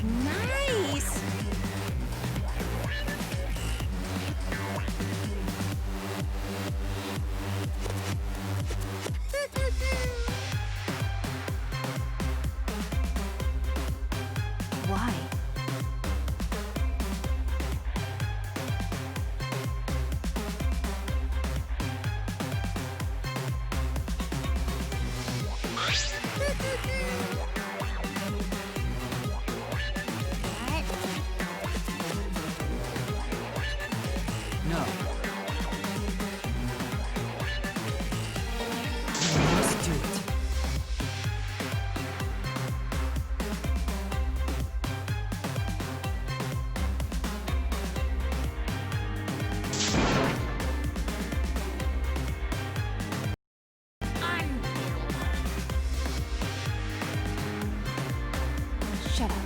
Nice! Why? No. You must do it. Shut up.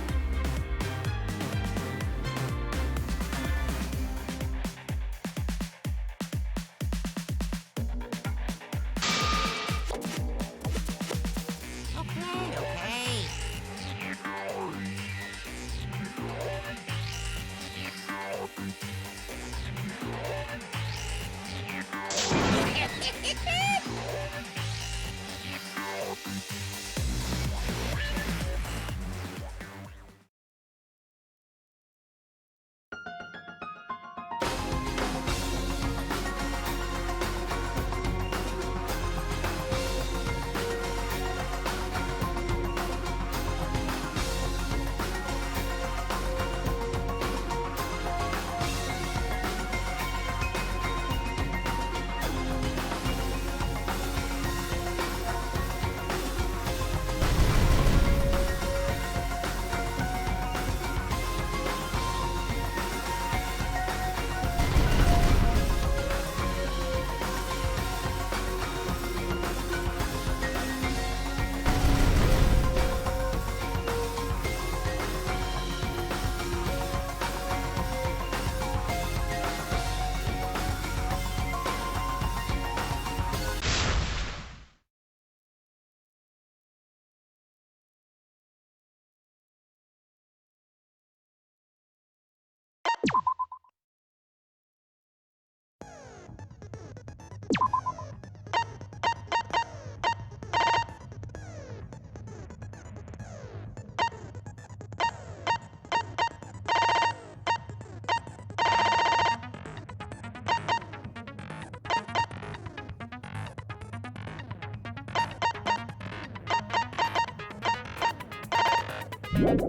Okay.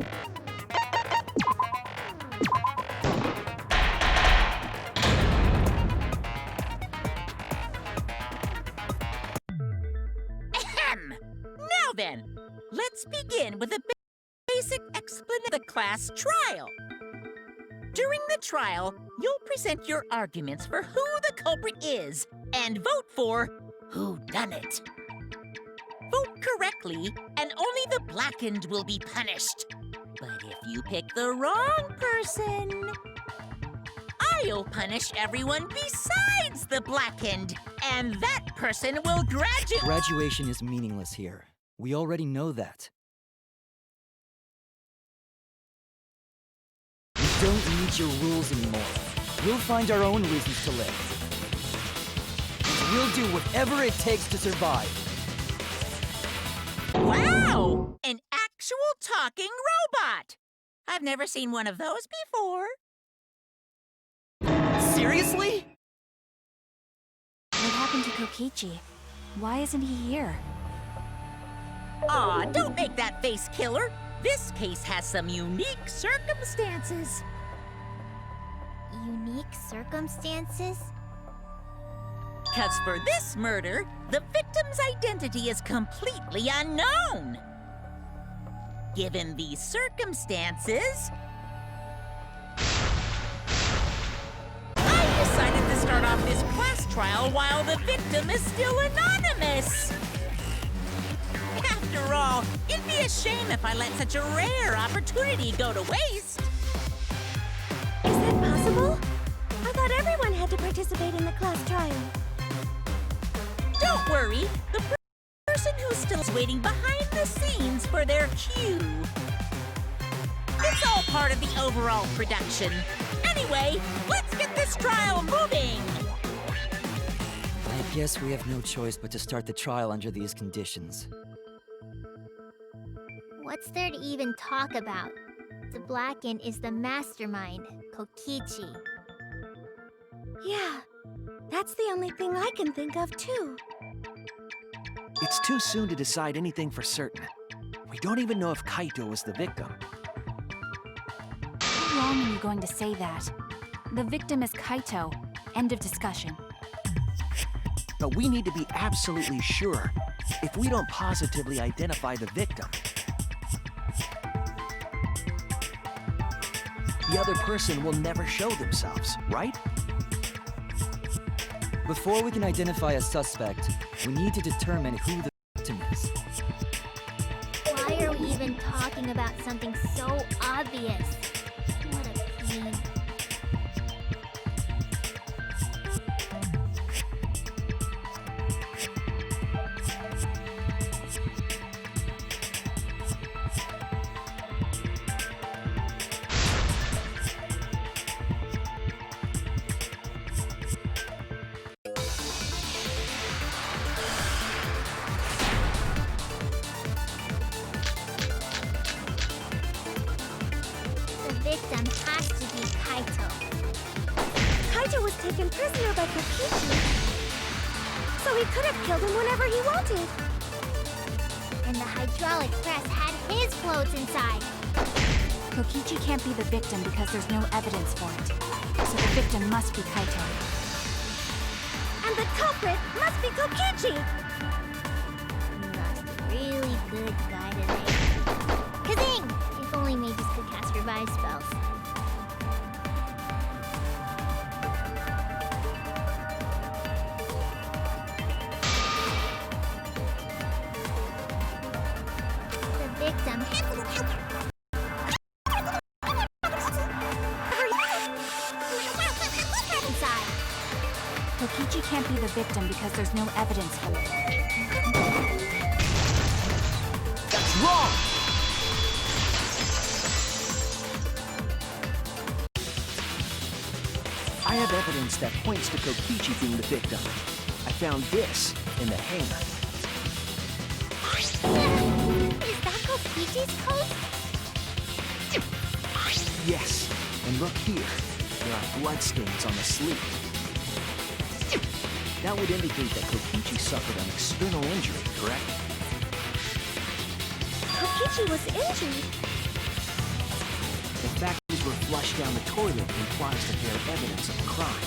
Ahem! Now then, let's begin with a basic explanation of the class trial. During the trial, you'll present your arguments for who the culprit is and vote for whodunit. Vote correctly, and only the blackened will be punished. But if you pick the wrong person, I'll punish everyone besides the blackened, and that person will graduate. Graduation is meaningless here. We already know that. We don't need your rules anymore. We'll find our own reasons to live. We'll do whatever it takes to survive. Wow! An actual talking robot! I've never seen one of those before. Seriously? What happened to Kokichi? Why isn't he here? Aw, don't make that face, killer. This case has some unique circumstances. Unique circumstances? 'Cause for this murder, the victim's identity is completely unknown. Given these circumstances, I decided to start off this class trial while the victim is still anonymous. After all, it'd be a shame if I let such a rare opportunity go to waste. Is that possible? I thought everyone had to participate in the class trial. Don't worry, the person who still is waiting behind the scenes for their cue. It's all part of the overall production. Anyway, let's get this trial moving! I guess we have no choice but to start the trial under these conditions. What's there to even talk about? The Blacken is the mastermind, Kokichi. Yeah, that's the only thing I can think of, too. It's too soon to decide anything for certain. We don't even know if Kaito was the victim. How long are you going to say that? The victim is Kaito. End of discussion. But we need to be absolutely sure. If we don't positively identify the victim, the other person will never show themselves, right? Before we can identify a suspect, we need to determine who the victim is. Why are we even talking about something so obvious? What a pain. The victim has to be Kaito. Kaito was taken prisoner by Kokichi, so he could have killed him whenever he wanted. And the hydraulic press had his clothes inside. Kokichi can't be the victim because there's no evidence for it. So the victim must be Kaito. And the culprit must be Kokichi! We lost a really good guy today. Kazing! If only mages could cast revive spells. The victim inside. Kokichi can't be the victim because there's no evidence for it. that's wrong! I have evidence that points to Kokichi being the victim. I found this in the hangar. Is that Kokichi's coat? Yes, and look here. There are bloodstains on the sleeve. That would indicate that Kokichi suffered an external injury, correct? Kokichi was injured. The fact these were flushed down the toilet implies that they are evidence of a crime.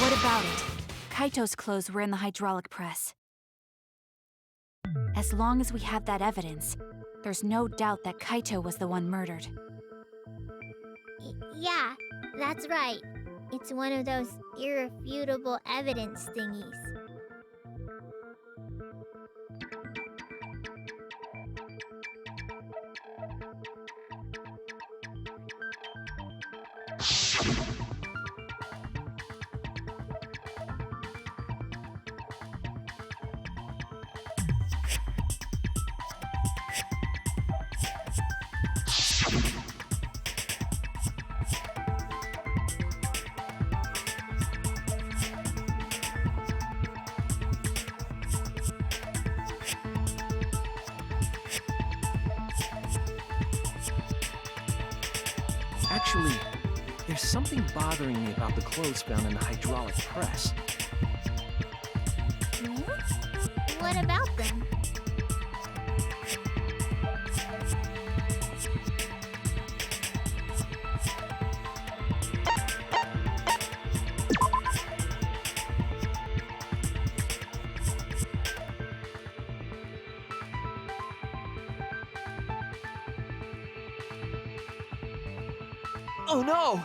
What about it? Kaito's clothes were in the hydraulic press. As long as we have that evidence, there's no doubt that Kaito was the one murdered. Yeah, that's right. It's one of those irrefutable evidence thingies. Actually, there's something bothering me about the clothes found in the hydraulic press. Hmm? What about them? Oh no!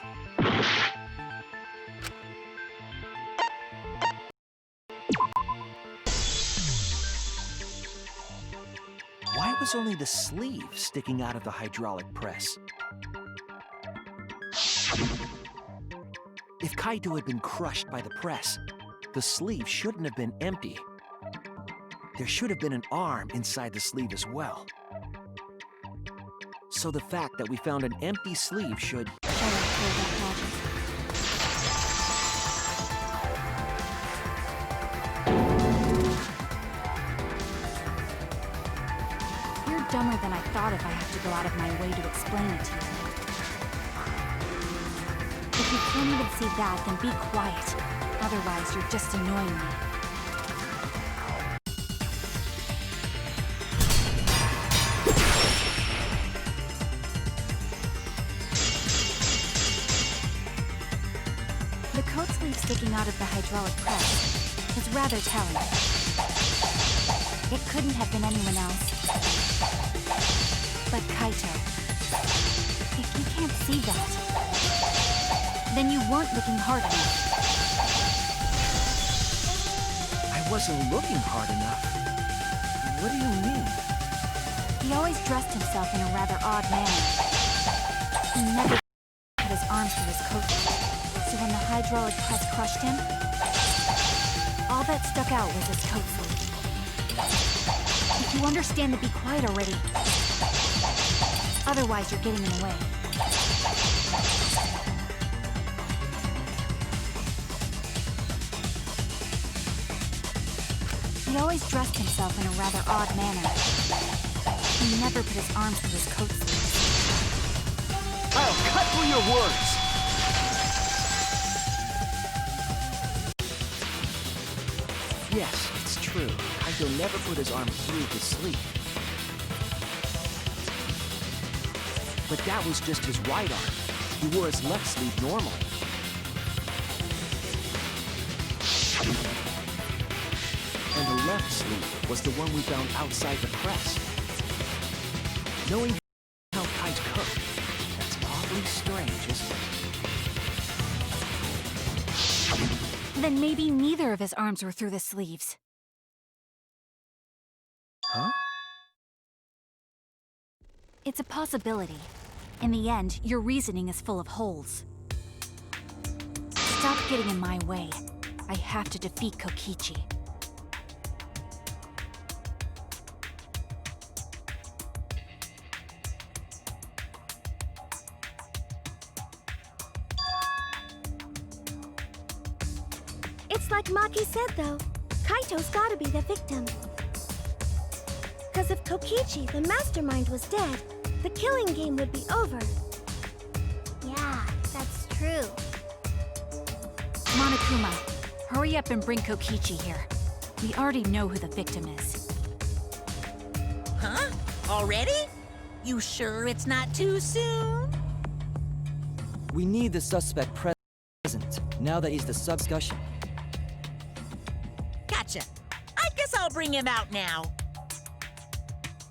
Why was only the sleeve sticking out of the hydraulic press? If Kaito had been crushed by the press, the sleeve shouldn't have been empty. There should have been an arm inside the sleeve as well. So the fact that we found an empty sleeve should... You're dumber than I thought if I have to go out of my way to explain it to you. If you can't even see that, then be quiet. Otherwise, you're just annoying me. The coat sleeve sticking out of the hydraulic press is rather telling. It couldn't have been anyone else. But Kaito, if you can't see that, then you weren't looking hard enough. I wasn't looking hard enough. What do you mean? He always dressed himself in a rather odd manner. He never put his arms through his coat, so when the hydraulic press crushed him, all that stuck out was his coat sleeve. If you understand, then be quiet already. Otherwise, you're getting in the way. He always dressed himself in a rather odd manner. He never put his arms through his coat sleeve. I'll cut through your words! Yes, it's true. Kaito never put his arm through his sleeve. But that was just his right arm. He wore his left sleeve normally. And the left sleeve was the one we found outside the press. Knowing how Kaito cooked, that's awfully strange, isn't it? Then maybe neither of his arms were through the sleeves. Huh? It's a possibility. In the end, your reasoning is full of holes. Stop getting in my way. I have to defeat Kokichi. It's like Maki said, though. Kaito's gotta be the victim. Because if Kokichi, the mastermind, was dead, the killing game would be over. Yeah, that's true. Monokuma, hurry up and bring Kokichi here. We already know who the victim is. Huh? Already? You sure it's not too soon? We need the suspect present, now that he's the discussion. Gotcha. I guess I'll bring him out now.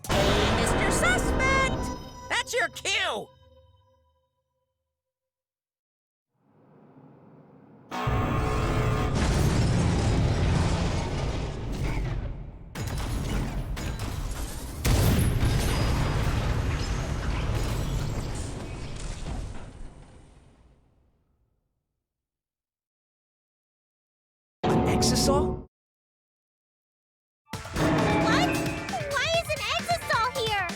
Hey, Mr. Suspect! That's your cue! Exisal? What? Why is an Exisal here?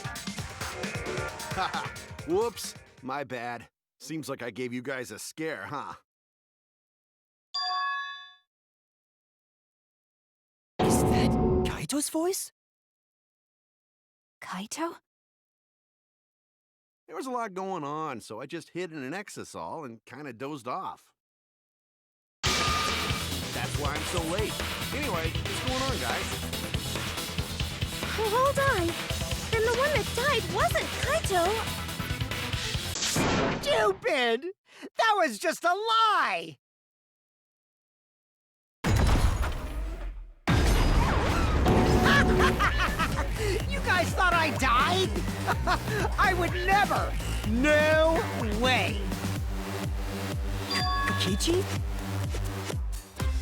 Haha, whoops, my bad. Seems like I gave you guys a scare, huh? Is that Kaito's voice? Kaito? There was a lot going on, so I just hid in an Exisal and kinda dozed off. That's why I'm so late. Anyway, what's going on, guys? Oh, hold on. Then the one that died wasn't Kaito. Stupid! That was just a lie! You guys thought I died? I would never! No way! Kokichi?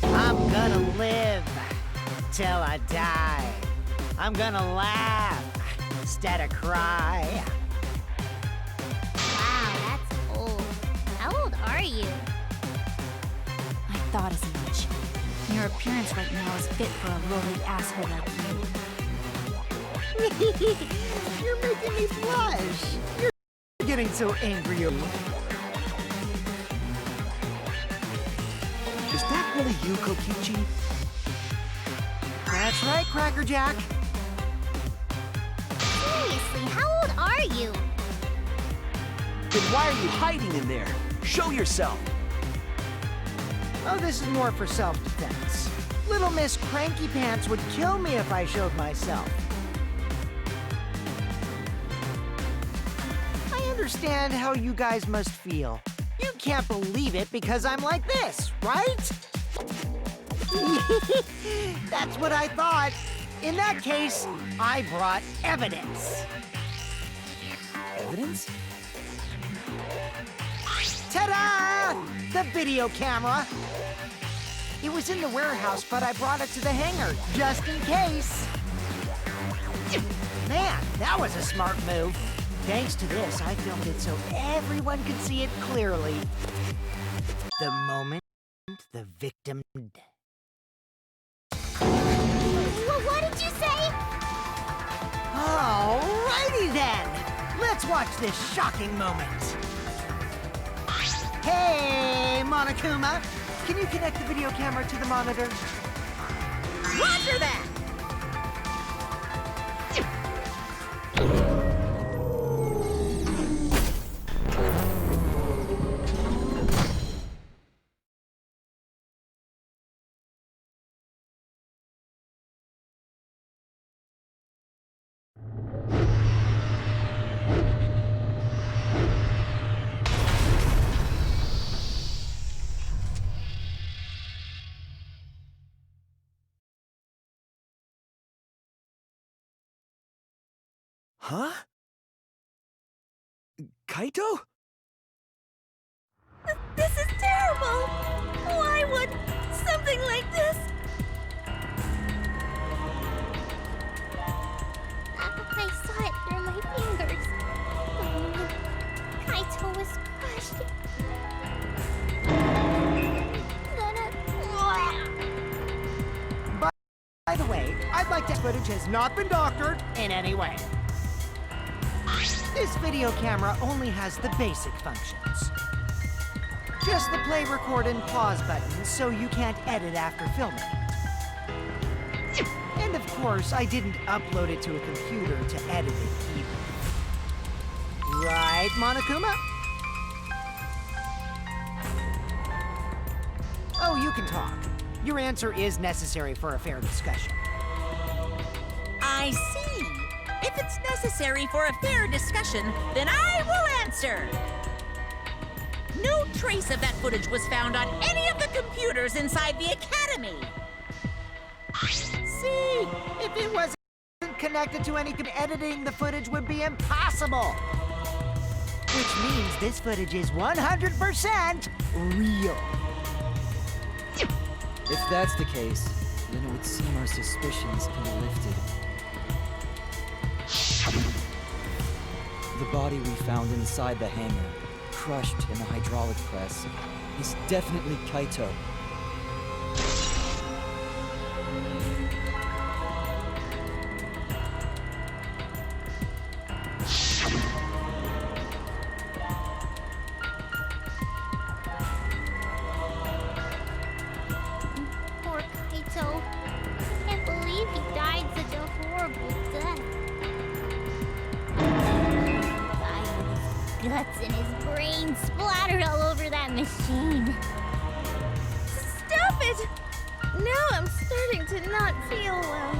I'm gonna live till I die. I'm gonna laugh instead of cry. Wow, that's old. How old are you? I thought as much. Your appearance right now is fit for a lowly asshole like you. You're making me blush. getting so angry. Is that really you, Kokichi? That's right, Cracker Jack. Seriously, how old are you? Then why are you hiding in there? Show yourself! Oh, this is more for self-defense. Little Miss Cranky Pants would kill me if I showed myself. I understand how you guys must feel. You can't believe it because I'm like this, right? That's what I thought. In that case, I brought evidence. Evidence? Ta-da! The video camera. It was in the warehouse, but I brought it to the hangar, just in case. Man, that was a smart move. Thanks to this, I filmed it so everyone could see it clearly. The moment the victim died. What did you say? Alrighty then! Let's watch this shocking moment. Hey, Monokuma! Can you connect the video camera to the monitor? Roger that! Huh? Kaito? This is terrible! Why would something like this? I saw it through my fingers. The moment Kaito was crushed. By the way, I'd like to footage has not been doctored in any way. This video camera only has the basic functions. Just the play, record, and pause buttons, so you can't edit after filming. And of course, I didn't upload it to a computer to edit it either. Right, Monokuma? Oh, you can talk. Your answer is necessary for a fair discussion. I see. If it's necessary for a fair discussion, then I will answer. No trace of that footage was found on any of the computers inside the Academy. See, if it wasn't connected to any editing, the footage would be impossible. Which means this footage is 100% real. If that's the case, then it would seem our suspicions can be lifted. The body we found inside the hangar, crushed in the hydraulic press, is definitely Kaito. Poor Kaito. I can't believe he died such a horrible death. Died with his guts and his brain splattered all over that machine. Stop it! Now I'm starting to not feel well.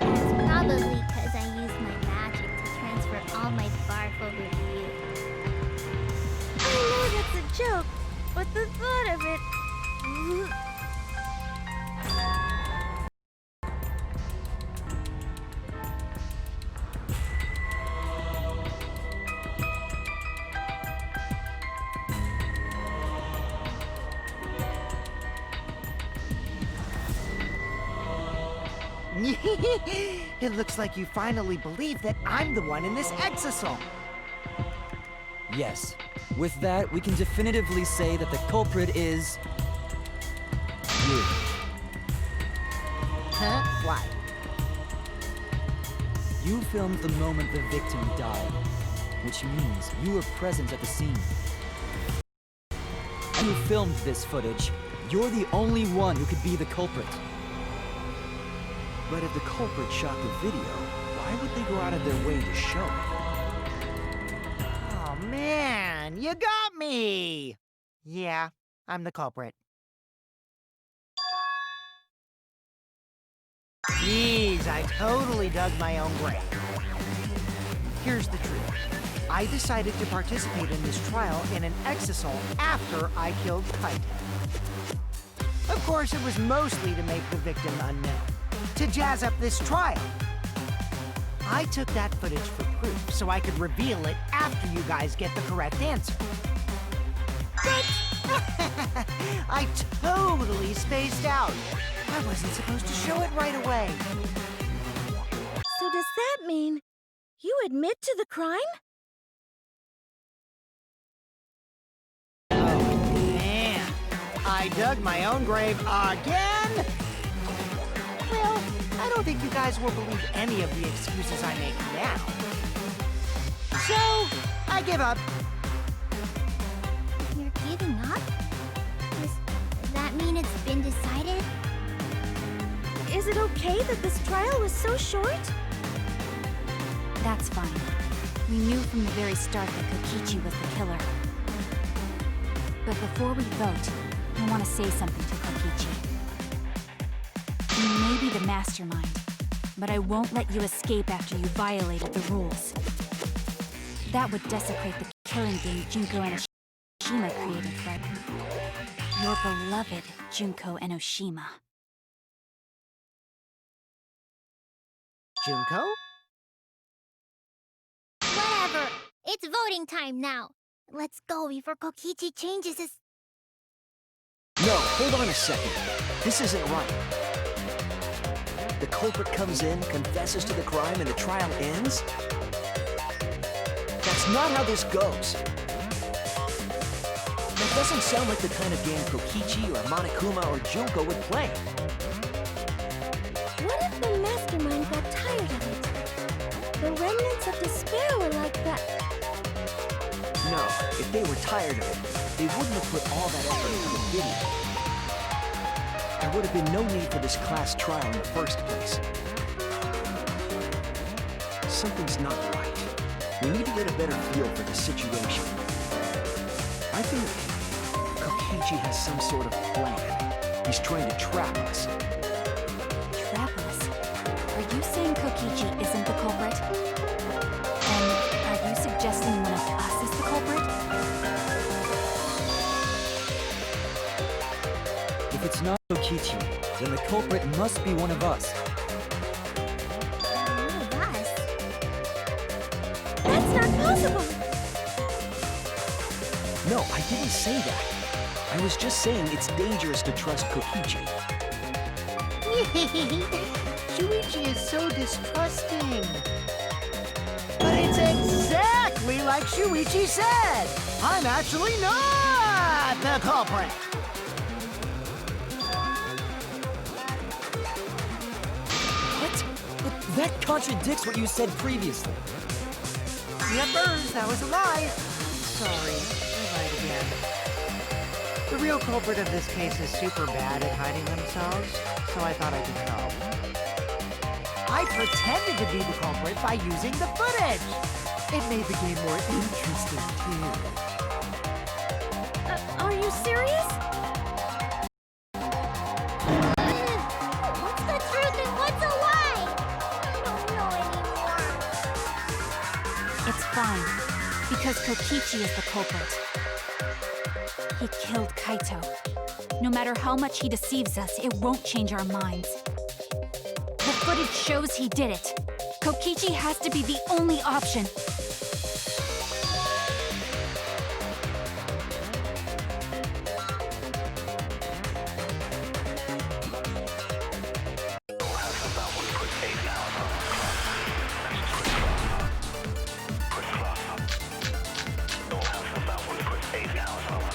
It's probably because I used my magic to transfer all my barf over to you. I know that's a joke, but the thought of it... It looks like you finally believe that I'm the one in this exosome. Yes. With that, we can definitively say that the culprit is... you. Huh? Why? You filmed the moment the victim died. which means you were present at the scene. You filmed this footage. You're the only one who could be the culprit. But if the culprit shot the video, why would they go out of their way to show it? Oh man, you got me! Yeah, I'm the culprit. Jeez, I totally dug my own grave. Here's the truth. I decided to participate in this trial in an exisal after I killed Kaito. Of course, it was mostly to make the victim unknown, to jazz up this trial. I took that footage for proof so I could reveal it after you guys get the correct answer. But I totally spaced out. I wasn't supposed to show it right away. So does that mean you admit to the crime? Man, I dug my own grave again? Well, I don't think you guys will believe any of the excuses I make now. So, I give up. You're giving up? Does that mean it's been decided? Is it okay that this trial was so short? That's fine. We knew from the very start that Kokichi was the killer. But before we vote, I want to say something to Kokichi. You may be the mastermind, but I won't let you escape after you violated the rules. That would desecrate the killing game Junko Enoshima created for your beloved Junko Enoshima. Junko? Whatever. It's voting time now. Let's go before Kokichi changes his... No, hold on a second. This isn't right. The culprit comes in, confesses to the crime, and the trial ends? That's not how this goes. That doesn't sound like the kind of game Kokichi or Monokuma or Junko would play. What if the mastermind got tired of it? The remnants of despair were like that. No, if they were tired of it, they wouldn't have put all that effort into the video. There would have been no need for this class trial in the first place. Something's not right. We need to get a better feel for the situation. I think Kokichi has some sort of plan. He's trying to trap us. Trap us? Are you saying Kokichi isn't the culprit? Then are you suggesting one of us is the culprit? If it's not Kokichi, then the culprit must be one of us. One of us? That's not possible! No, I didn't say that. I was just saying it's dangerous to trust Kokichi. Shuichi is so distrusting. But it's exactly like Shuichi said. I'm actually not the culprit. What? But that contradicts what you said previously. Yepers, that was a lie. Sorry, I lied again. The real culprit of this case is super bad at hiding themselves, so I thought I could help. I pretended to be the culprit by using the footage. It made the game more interesting, too. Are you serious? What's the truth and what's a lie? I don't know anymore. It's fine, because Kokichi is the culprit. He killed Kaito. No matter how much he deceives us, it won't change our minds. The footage shows he did it. Kokichi has to be the only option.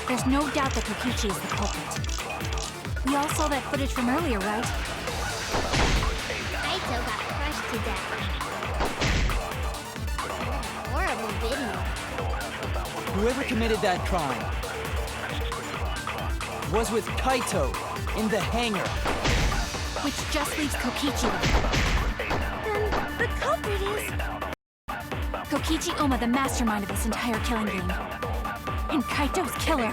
There's no doubt that Kokichi is the culprit. We all saw that footage from earlier, right? Kaito got crushed to death. Horrible video. Whoever committed that crime was with Kaito in the hangar. Which just leaves Kokichi left. Then the culprit is... Kokichi Oma, the mastermind of this entire killing game. And Kaito's killer.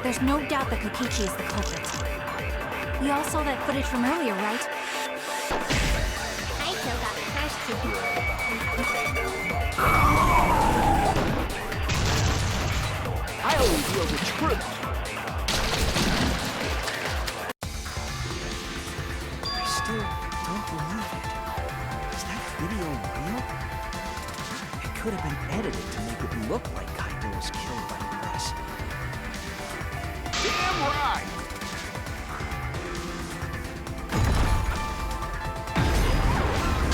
There's no doubt that Kokichi is the culprit. We all saw that footage from earlier, right? Kaito got crushed to I always know the truth. I still don't believe it. Is that video real? It could have been edited to make it look like Kaito was killed by the press. Damn right!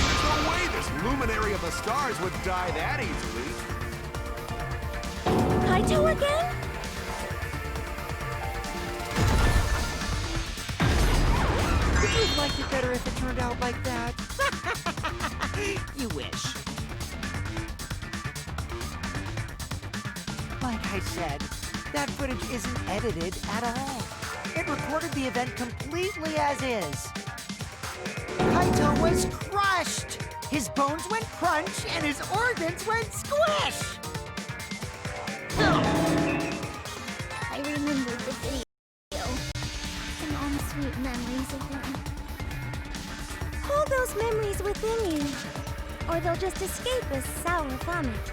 There's no way this luminary of the stars would die that easily. Kaito again? Would you have liked it better if it turned out like that? You wish. Like I said, that footage isn't edited at all. It recorded the event completely as is. Kaito was crushed! His bones went crunch and his organs went squish! I remembered the video. And all the sweet memories of him. Hold those memories within you, or they'll just escape as sour vomit.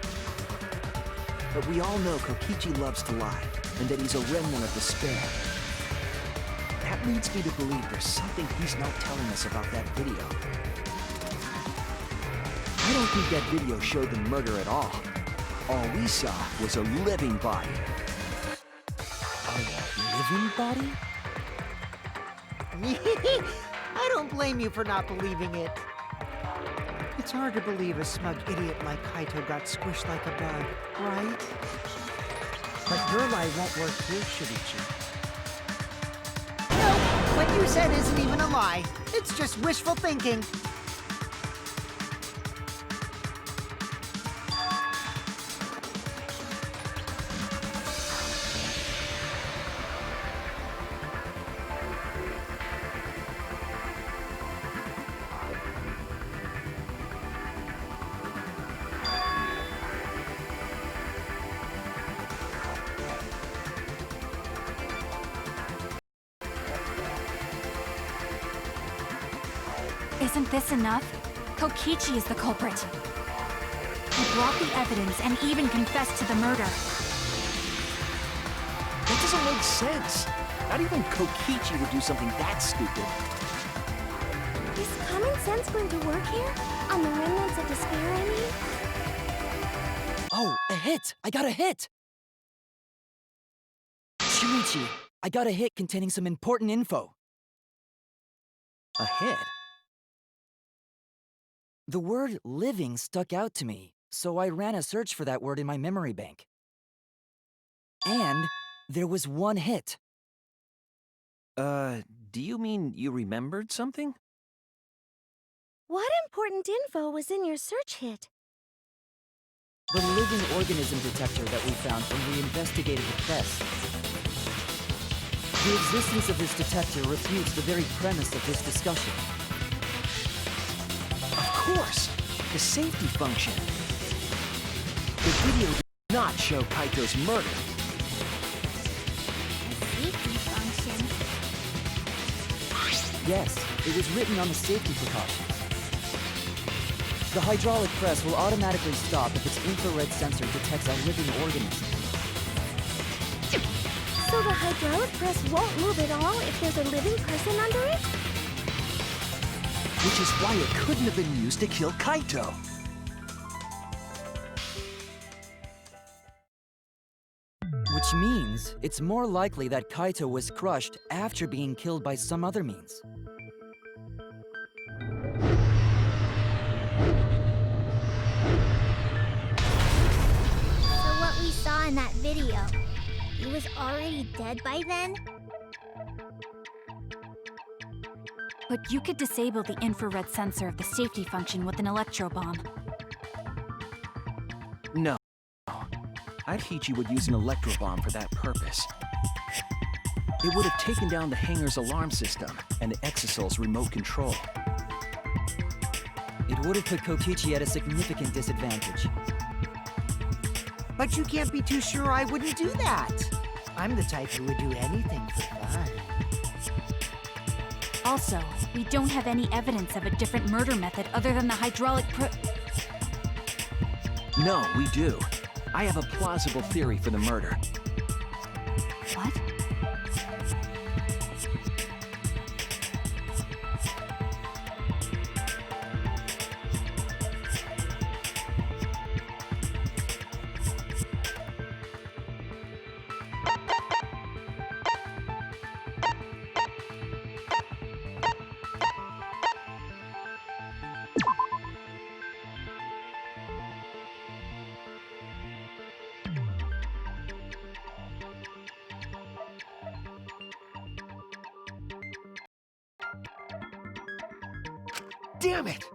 But we all know Kokichi loves to lie, and that he's a remnant of despair. That leads me to believe there's something he's not telling us about that video. I don't think that video showed the murder at all. All we saw was a living body. A living body? I don't blame you for not believing it. It's hard to believe a smug idiot like Kaito got squished like a bug, right? But your lie won't work here, Shinichi. No, what you said isn't even a lie. It's just wishful thinking. Isn't this enough? Kokichi is the culprit. He brought the evidence and even confessed to the murder. That doesn't make sense. Not even Kokichi would do something that stupid. Is common sense going to work here? On the remnants of despair, I mean? Oh, a hit! I got a hit! Shinichi, I got a hit containing some important info. A hit? The word living stuck out to me, so I ran a search for that word in my memory bank. And there was one hit. Do you mean you remembered something? What important info was in your search hit? The living organism detector that we found when we investigated the press. The existence of this detector refutes the very premise of this discussion. Of course! The safety function. The video did not show Kaito's murder. The safety function. Yes, it was written on the safety precautions. The hydraulic press will automatically stop if its infrared sensor detects a living organism. So the hydraulic press won't move at all if there's a living person under it? Which is why it couldn't have been used to kill Kaito. Which means it's more likely that Kaito was crushed after being killed by some other means. So what we saw in that video, he was already dead by then? But you could disable the infrared sensor of the safety function with an electro bomb. No. Aikichi would use an electro bomb for that purpose. It would have taken down the hangar's alarm system and the Exosoul's remote control. It would have put Kokichi at a significant disadvantage. But you can't be too sure I wouldn't do that. I'm the type who would do anything for fun. Also, we don't have any evidence of a different murder method other than the hydraulic No, we do. I have a plausible theory for the murder. What? Damn it!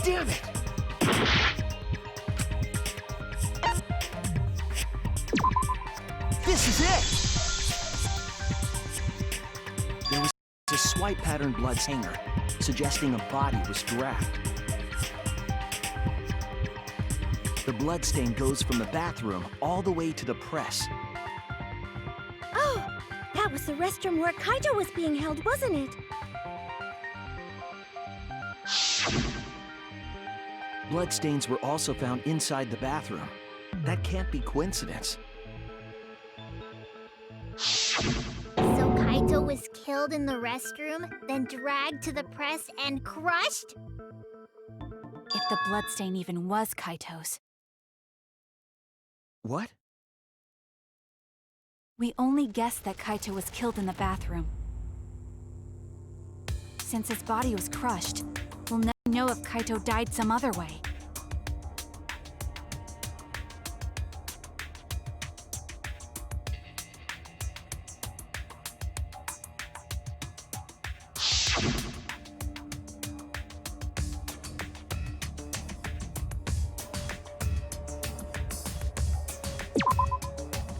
Damn it! This is it! There was a swipe pattern blood hanger, suggesting a body was dragged. The bloodstain goes from the bathroom all the way to the press. Oh, that was the restroom where Kaito was being held, wasn't it? Bloodstains were also found inside the bathroom. That can't be coincidence. So Kaito was killed in the restroom, then dragged to the press and crushed? If the bloodstain even was Kaito's. What? We only guessed that Kaito was killed in the bathroom. Since his body was crushed, we'll never know if Kaito died some other way.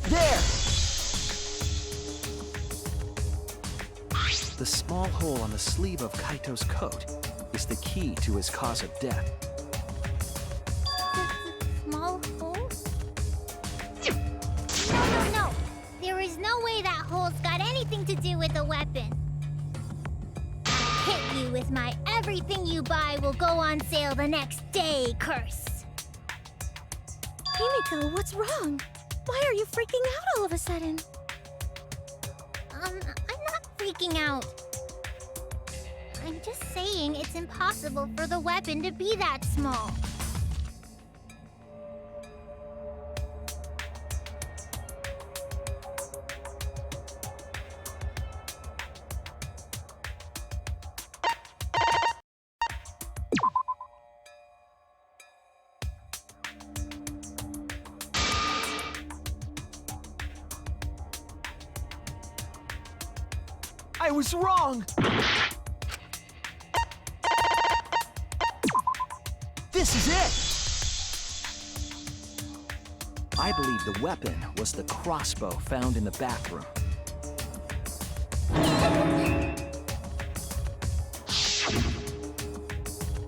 There! The small hole on the sleeve of Kaito's coat is the key to his cause of death. Small hole? No. There is no way that hole's got anything to do with the weapon. Hit you with my everything you buy will go on sale the next day curse. Himiko, what's wrong? Why are you freaking out all of a sudden? I'm not freaking out. I'm just saying it's impossible for the weapon to be that small. I was wrong! This is it! I believe the weapon was the crossbow found in the bathroom.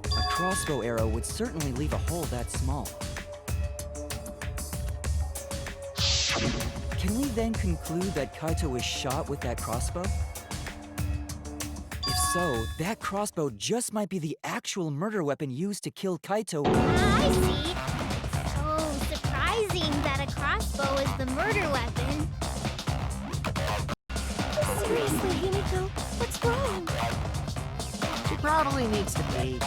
A crossbow arrow would certainly leave a hole that small. Can we then conclude that Kaito was shot with that crossbow? If so, that crossbow just might be the actual murder weapon used to kill Kaito. I see. So surprising that a crossbow is the murder weapon. Seriously, Himiko, what's wrong? She probably needs to be.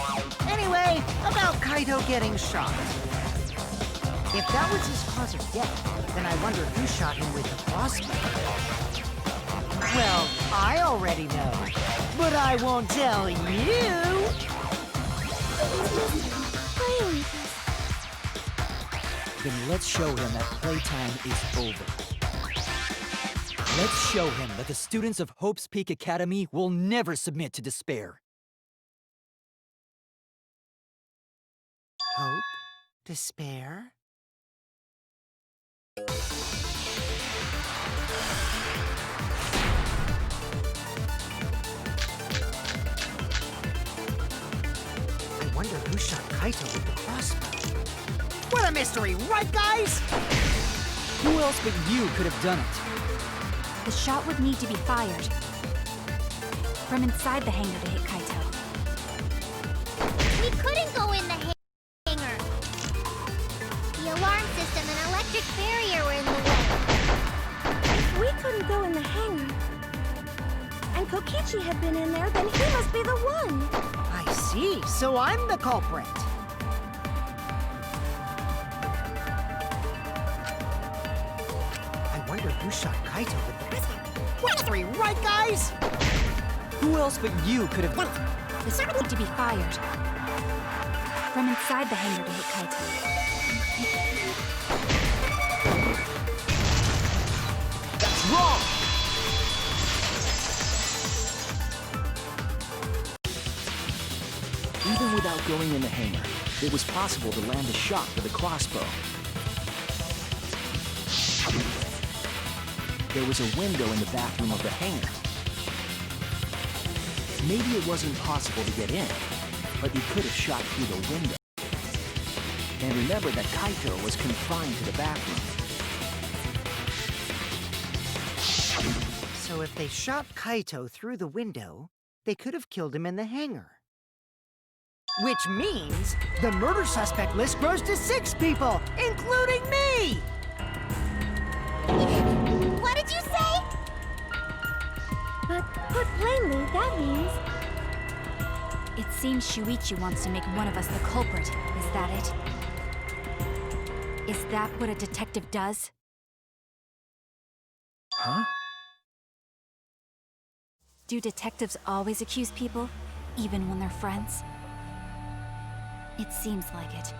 Anyway, about Kaito getting shot. If that was his cause of death, then I wonder who shot him with the crossbow. Well, I already know, but I won't tell you. Play with us. Then let's show him that playtime is over. Let's show him that the students of Hope's Peak Academy will never submit to despair. Hope? Despair? I wonder who shot Kaito with the crossbow. What a mystery, right, guys? Who else but you could have done it? The shot would need to be fired from inside the hangar to hit Kaito. We couldn't go in the hangar. The alarm system and electric barrier were in the way. If we couldn't go in the hangar, and Kokichi had been in there, then he must be the one. I see, so I'm the culprit. I wonder who shot Kaito with the pistol. What three, right, guys? Who else but you could have done it? The shot would need to be fired from inside the hangar to hit Kaito. That's wrong! Even without going in the hangar, it was possible to land a shot with a crossbow. There was a window in the bathroom of the hangar. Maybe it wasn't possible to get in, but you could have shot through the window. And remember that Kaito was confined to the bathroom. So if they shot Kaito through the window, they could have killed him in the hangar. Which means the murder suspect list grows to 6 people, including me! What did you say? But put plainly, that means It seems Shuichi wants to make one of us the culprit. Is that it? Is that what a detective does? Huh? Do detectives always accuse people, even when they're friends? It seems like it.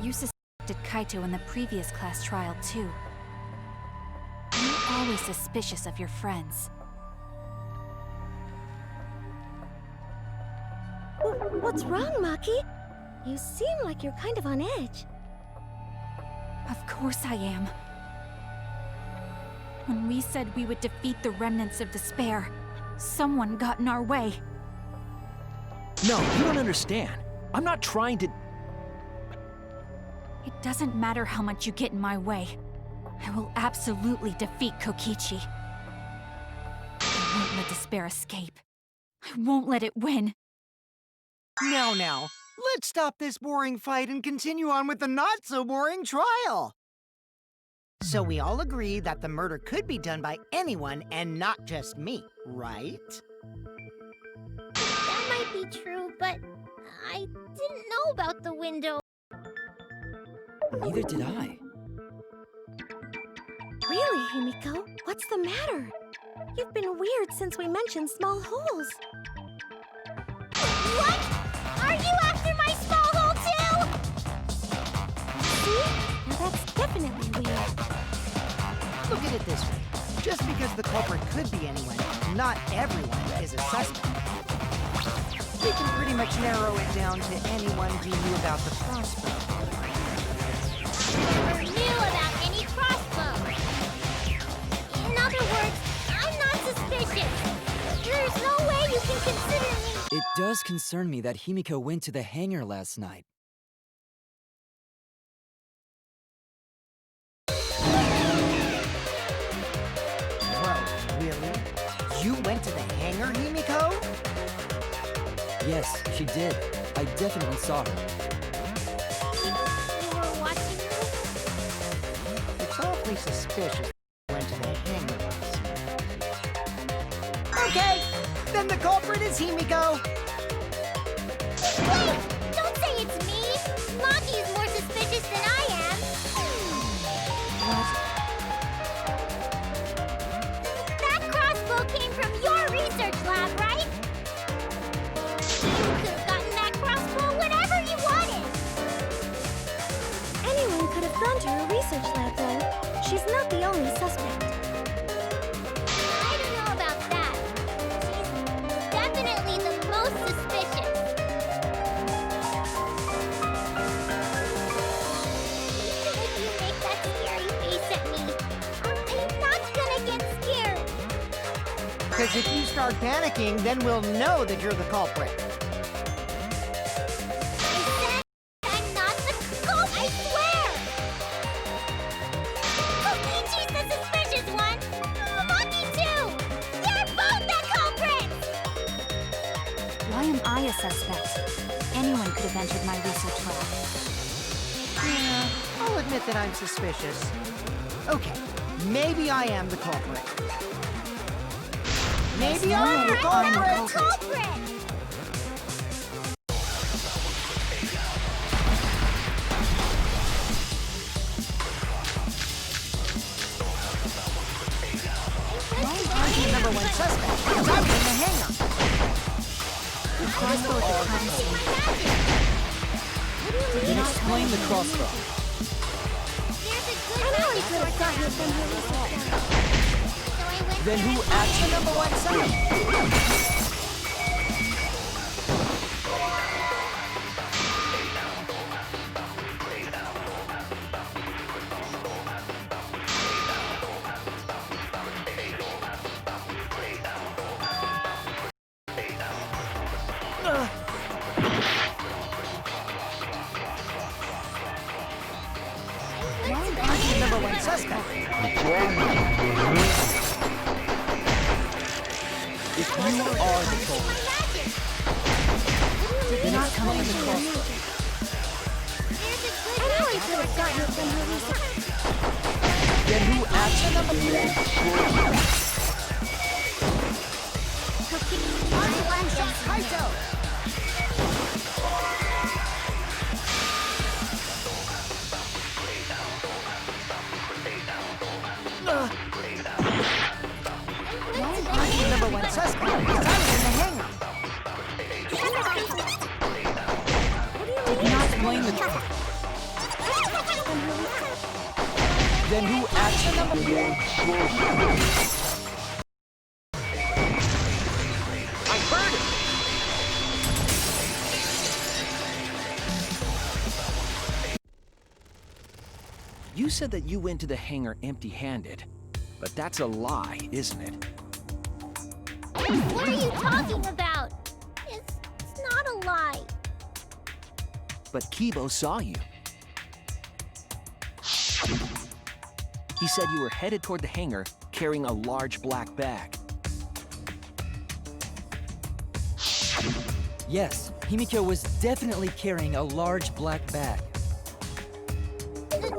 You suspected Kaito in the previous class trial, too. You're always suspicious of your friends. What's wrong, Maki? You seem like you're kind of on edge. Of course I am. When we said we would defeat the remnants of despair, someone got in our way. No, you don't understand. I'm not trying to... It doesn't matter how much you get in my way. I will absolutely defeat Kokichi. I won't let despair escape. I won't let it win. Now, let's stop this boring fight and continue on with the not-so-boring trial. So we all agree that the murder could be done by anyone and not just me, right? That might be true, but I didn't know about the window. Neither did I. Really, Himiko? What's the matter? You've been weird since we mentioned small holes. What? Are you after my small hole too? See? Now that's definitely weird. Look at it this way. Just because the culprit could be anyone, not everyone is a suspect. We can pretty much narrow it down to anyone who knew about the crossbow. I never knew about any crossbow. In other words, I'm not suspicious. There's no way you can consider me. It does concern me that Himiko went to the hangar last night. Whoa, really? You went to the hangar, Himiko? Yes, she did. I definitely saw her. You were watching me? It's awfully suspicious they went to the hangar last night. Okay, then the culprit is Himiko. Wait! Don't say it's me! Maki is more suspicious than I am! What? That crossbow came from your research lab, right? You could have gotten that crossbow whenever you wanted! Anyone could have gone to her research lab, though. She's not the only suspect. I don't know about that. She's definitely the most suspicious. Even if you make that scary face at me, I'm not gonna get scared. Because if you start panicking, then we'll know that you're the culprit. I said I'm not the culprit, I swear! Kokichi's the suspicious one! Maki too! You're both the culprits! Why am I a suspect? Anyone could have entered my research lab. Yeah, I'll admit that I'm suspicious. Okay, maybe I am the culprit. Maybe I'm the I'm culprit! not the culprit! I'm the number one suspect, because I was in the hangar. The crossbow at the crime scene. Then explain the crossbow. There's a good Anyone magic could have sword gotten it there. from her research lab. So I went Then to who the actually The number one suspect. I'm the number one suspect. If you are the culprit, then explain the crossbow. Anyone could have gotten it from her research. Then who actually did it? Kaito! I'm the number one suspect, because I was in the hangar. Did not explain the Then who actually did it? I heard it! You said that you went to the hangar empty-handed, but that's a lie, isn't it? What are you talking about? It's not a lie. But Kibo saw you. He said you were headed toward the hangar carrying a large black bag. Yes, Himiko was definitely carrying a large black bag.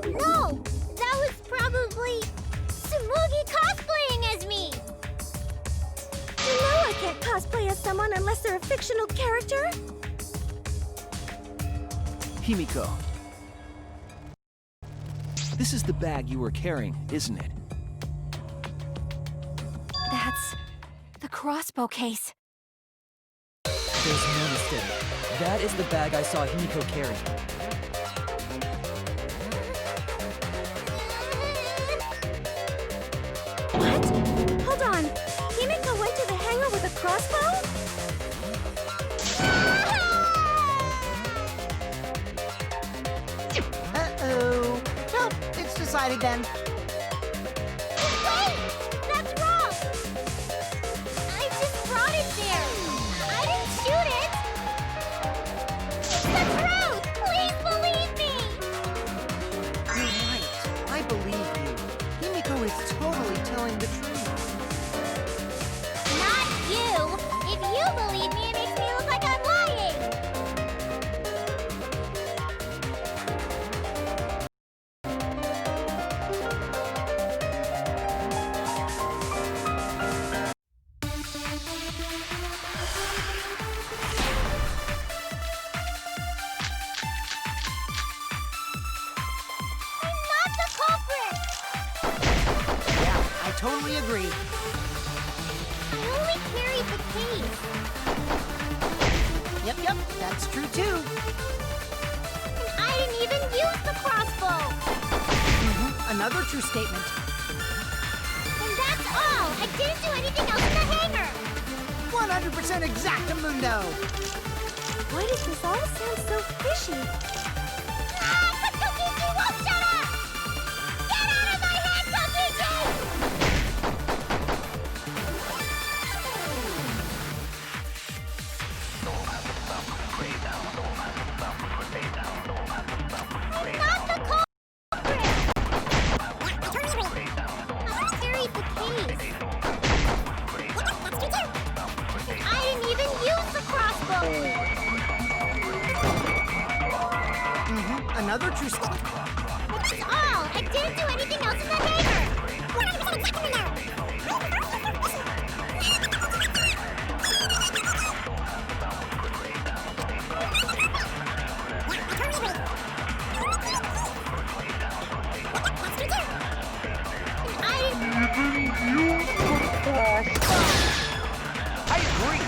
No! That was probably Tsumugi cosplaying as me! You know I can't cosplay as someone unless they're a fictional character. Himiko. This is the bag you were carrying, isn't it? That's the crossbow case. There's no mistake. That is the bag I saw Himiko carrying. What? Hold on. Himiko went to the hangar with a crossbow? Uh-oh. Well, it's decided then. Wait! That's wrong! I just brought it there! I didn't shoot it! It's the truth! Please believe me! You're right. I believe you. Himiko is totally telling the truth. Not you! If you believe me, it makes me look like I'm lying! totally agree. I only carried the case. Yep, that's true too. And I didn't even use the crossbow. Another true statement. And that's all. I didn't do anything else in the hangar. 100% exactamundo. Why does this all sound so fishy? Ah, but Kokichi won't shut up! Get out of my head, Kokichi! I'm not the culprit! I carried the case. I didn't even use the crossbow! Another true statement. That's all! I didn't do anything else in the hangar! 100% exactamundo! I agree.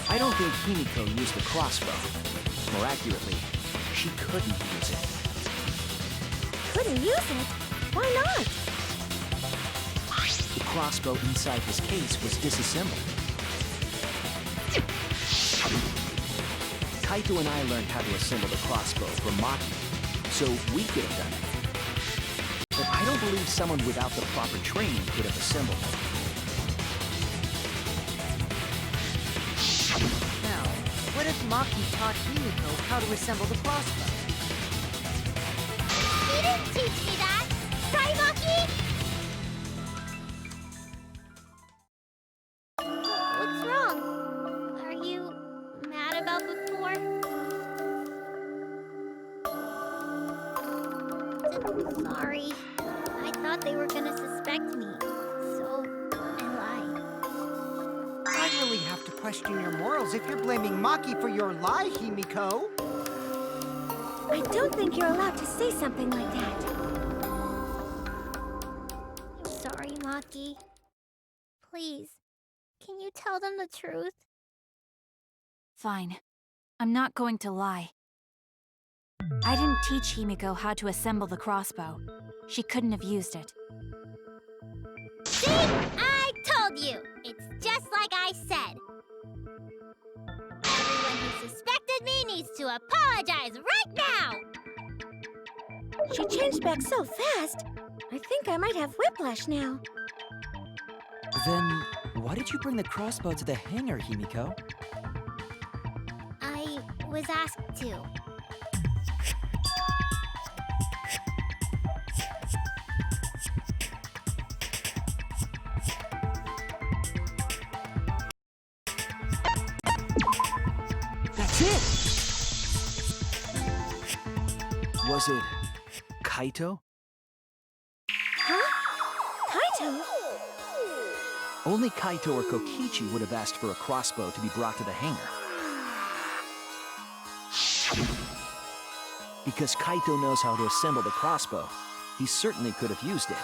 I don't think Himiko used the crossbow. More accurately, she couldn't use it. Couldn't use it? Why not? The crossbow inside his case was disassembled. Kaito and I learned how to assemble the crossbow from MAKI, so we could have done it. But I don't believe someone without the proper training could have assembled it. Now, what if Maki taught Himiko how to assemble the crossbow? He didn't teach me that! Right, Maki? What's wrong? Are you mad about before? Sorry. I thought they were gonna suspect me, so I lied. I really have to question your morals if you're blaming Maki for your lie, Himiko. I don't think you're allowed to say something like that. I'm sorry, Maki. Please, can you tell them the truth? Fine. I'm not going to lie. I didn't teach Himiko how to assemble the crossbow. She couldn't have used it. See? I told you! It's just like I said. Everyone who suspected me needs to apologize right now! She changed back so fast. I think I might have whiplash now. Then, why did you bring the crossbow to the hangar, Himiko? I was asked to. That's it! Was it Kaito? Huh? Kaito? Only Kaito or Kokichi would have asked for a crossbow to be brought to the hangar. Because Kaito knows how to assemble the crossbow, he certainly could have used it.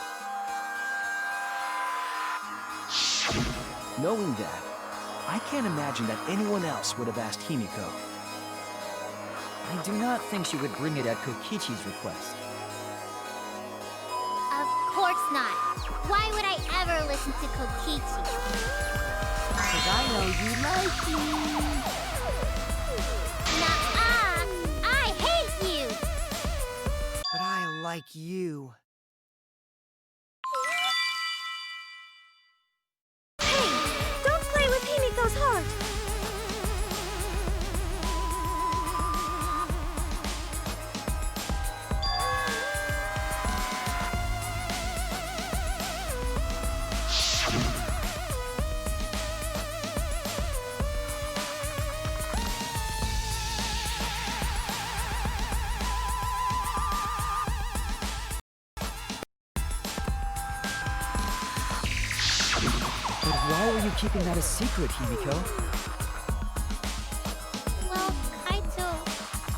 Knowing that, I can't imagine that anyone else would have asked Himiko. I do not think she would bring it at Kokichi's request. Of course not. Why would I ever listen to Kokichi? Because I know you like me. Nuh-uh! I hate you! But I like you. Hey, don't play with Himiko's heart. But why are you keeping that a secret, Himiko? Well, Kaito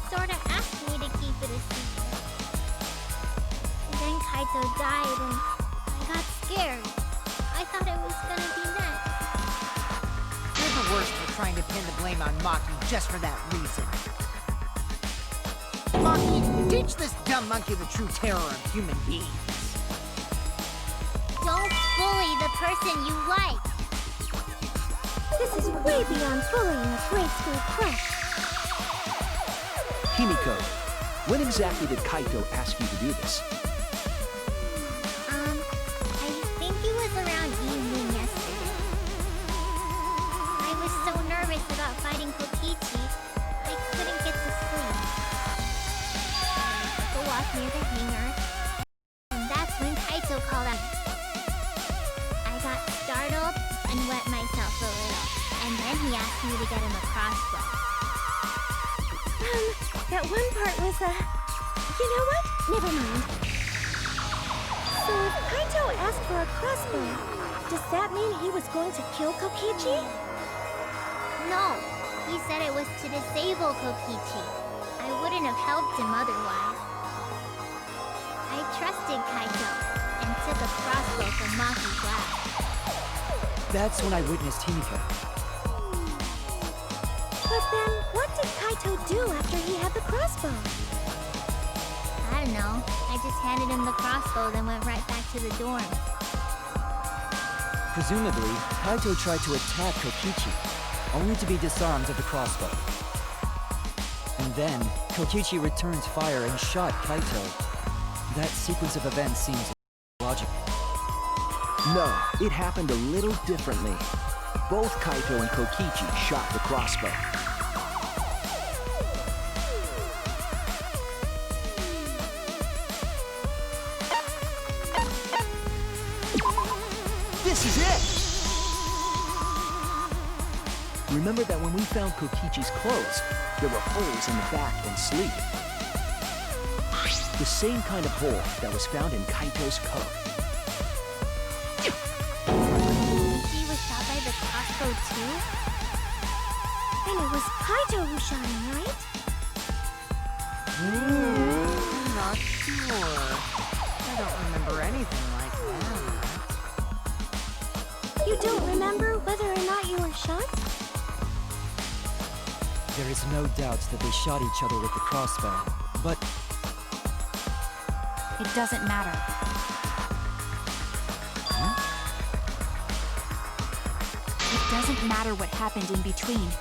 sorta asked me trying to pin the blame on Maki just for that reason. Maki, teach this dumb monkey the true terror of human beings. Don't bully the person you like. This is way beyond bullying a grade school crush. Himiko, when exactly did Kaito ask you to do this? I think it was around evening yesterday. I was so nervous about fighting Kokichi, I couldn't get to sleep. I took a walk near the hangar, and that's when Kaito called out. I got startled and wet myself a little, and then he asked me to get him a crossbow. That one part was, you know what? Never mind. So if Kaito asked for a crossbow, does that mean he was going to kill Kokichi? No, he said it was to disable Kokichi. I wouldn't have helped him otherwise. I trusted Kaito and took a crossbow from Maki's lab. That's when I witnessed Himiko. But then, what did Kaito do after he had the crossbow? I don't know. I just handed him the crossbow, then went right back to the dorm. Presumably, Kaito tried to attack Kokichi, only to be disarmed of the crossbow. And then, Kokichi returned fire and shot Kaito. That sequence of events seems logical. No, it happened a little differently. Both Kaito and Kokichi shot the crossbow. This is it! Remember that when we found Kokichi's clothes, there were holes in the back and sleeve. The same kind of hole that was found in Kaito's coat. He was shot by the crossbow too? And it was Kaito who shot him, right? Not sure. I don't remember anything like that. You don't remember whether or not you were shot? There is no doubt that they shot each other with the crossbow, but It doesn't matter. It doesn't matter what happened in between.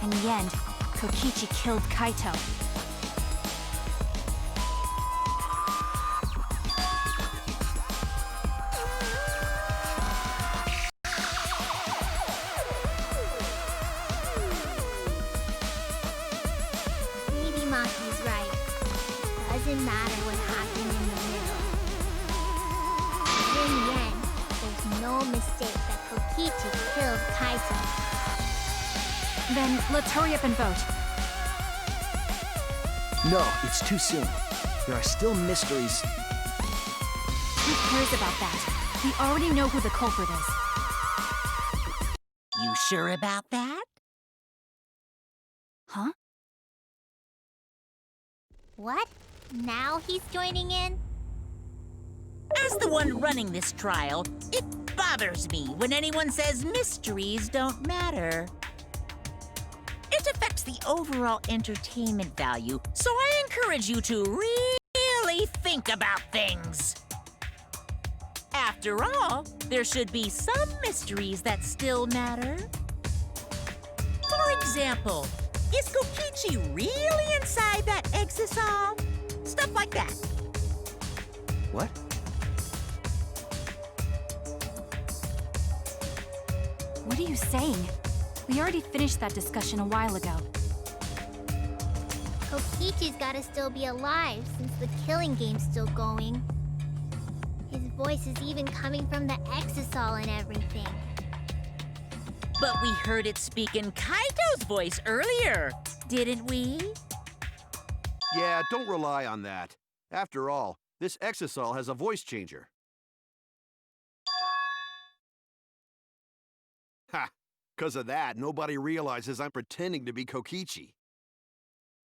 In the end, Kokichi killed Kaito. Maybe Maki's right. Doesn't matter what happened in the middle. In the end, there's no mistake that Kokichi killed Kaito. Then let's hurry up and vote. No, it's too soon. There are still mysteries. Who cares about that? We already know who the culprit is. You sure about that? Huh? What? Now he's joining in? As the one running this trial, it bothers me when anyone says mysteries don't matter. It affects the overall entertainment value, so I encourage you to really think about things. After all, there should be some mysteries that still matter. For example, is Kokichi really inside that exisal? Stuff like that. What? What are you saying? We already finished that discussion a while ago. Kokichi's gotta still be alive since the killing game's still going. His voice is even coming from the exisal and everything. But we heard it speak in Kaito's voice earlier, didn't we? Yeah, don't rely on that. After all, this exisal has a voice changer. Ha! 'Cause of that, nobody realizes I'm pretending to be Kokichi.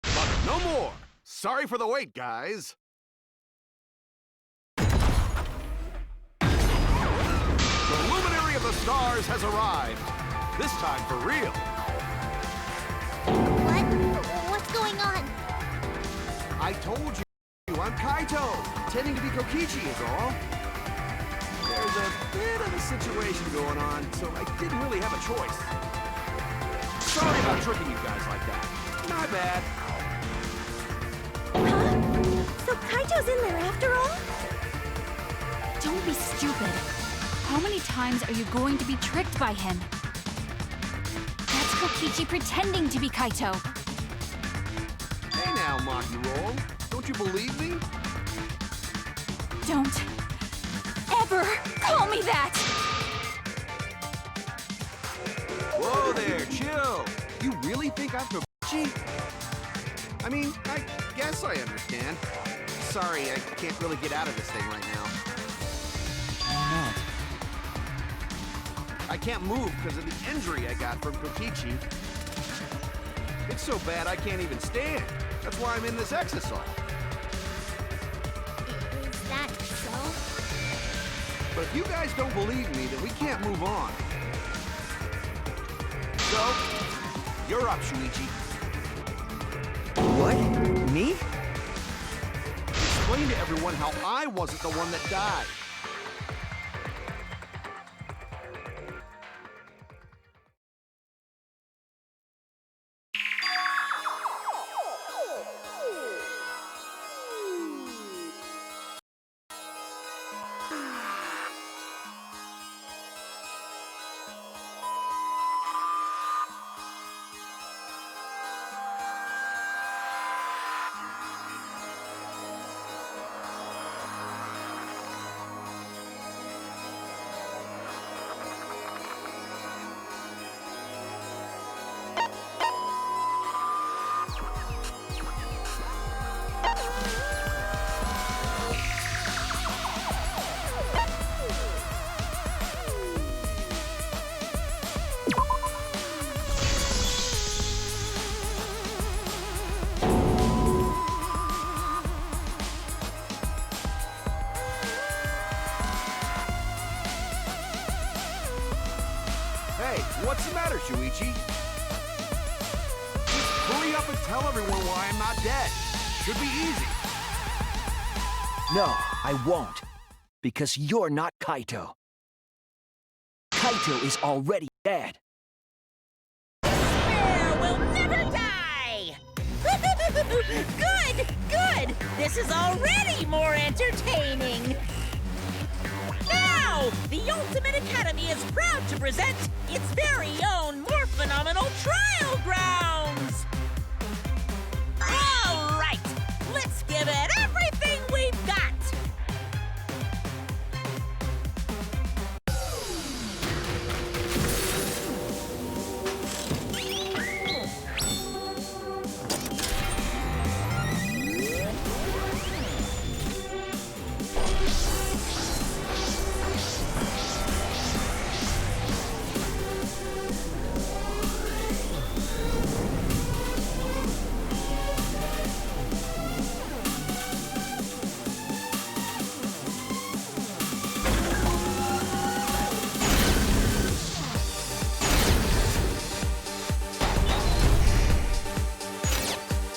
But no more! Sorry for the wait, guys! The luminary of the stars has arrived. This time for real. What? What's going on? I told you, I'm Kaito, pretending to be Kokichi is all. There's a bit of a situation going on, so I didn't really have a choice. Sorry about tricking you guys like that. My bad. Huh? So Kaito's in there after all? Don't be stupid. How many times are you going to be tricked by him? That's Kokichi pretending to be Kaito. Hey now, Maki Roll. Don't you believe me? Don't ever call me that! Whoa there, chill. You really think I'm Kokichi? I mean, I guess I understand. Sorry, I can't really get out of this thing right now. Why not? I can't move because of the injury I got from Kokichi. It's so bad I can't even stand. That's why I'm in this exisal. Is that so? But if you guys don't believe me, then we can't move on. So, you're up, Shuichi. What? Me? Explain to everyone how I wasn't the one that died. Hey, what's the matter, Shuichi? Just hurry up and tell everyone why I'm not dead. Should be easy. No, I won't. Because you're not Kaito. Kaito is already dead. Despair will never die! Good, good! This is already more entertaining! Now, the Ultimate Academy is proud to present its very own more phenomenal trial grounds! All right, let's give it everything we've got!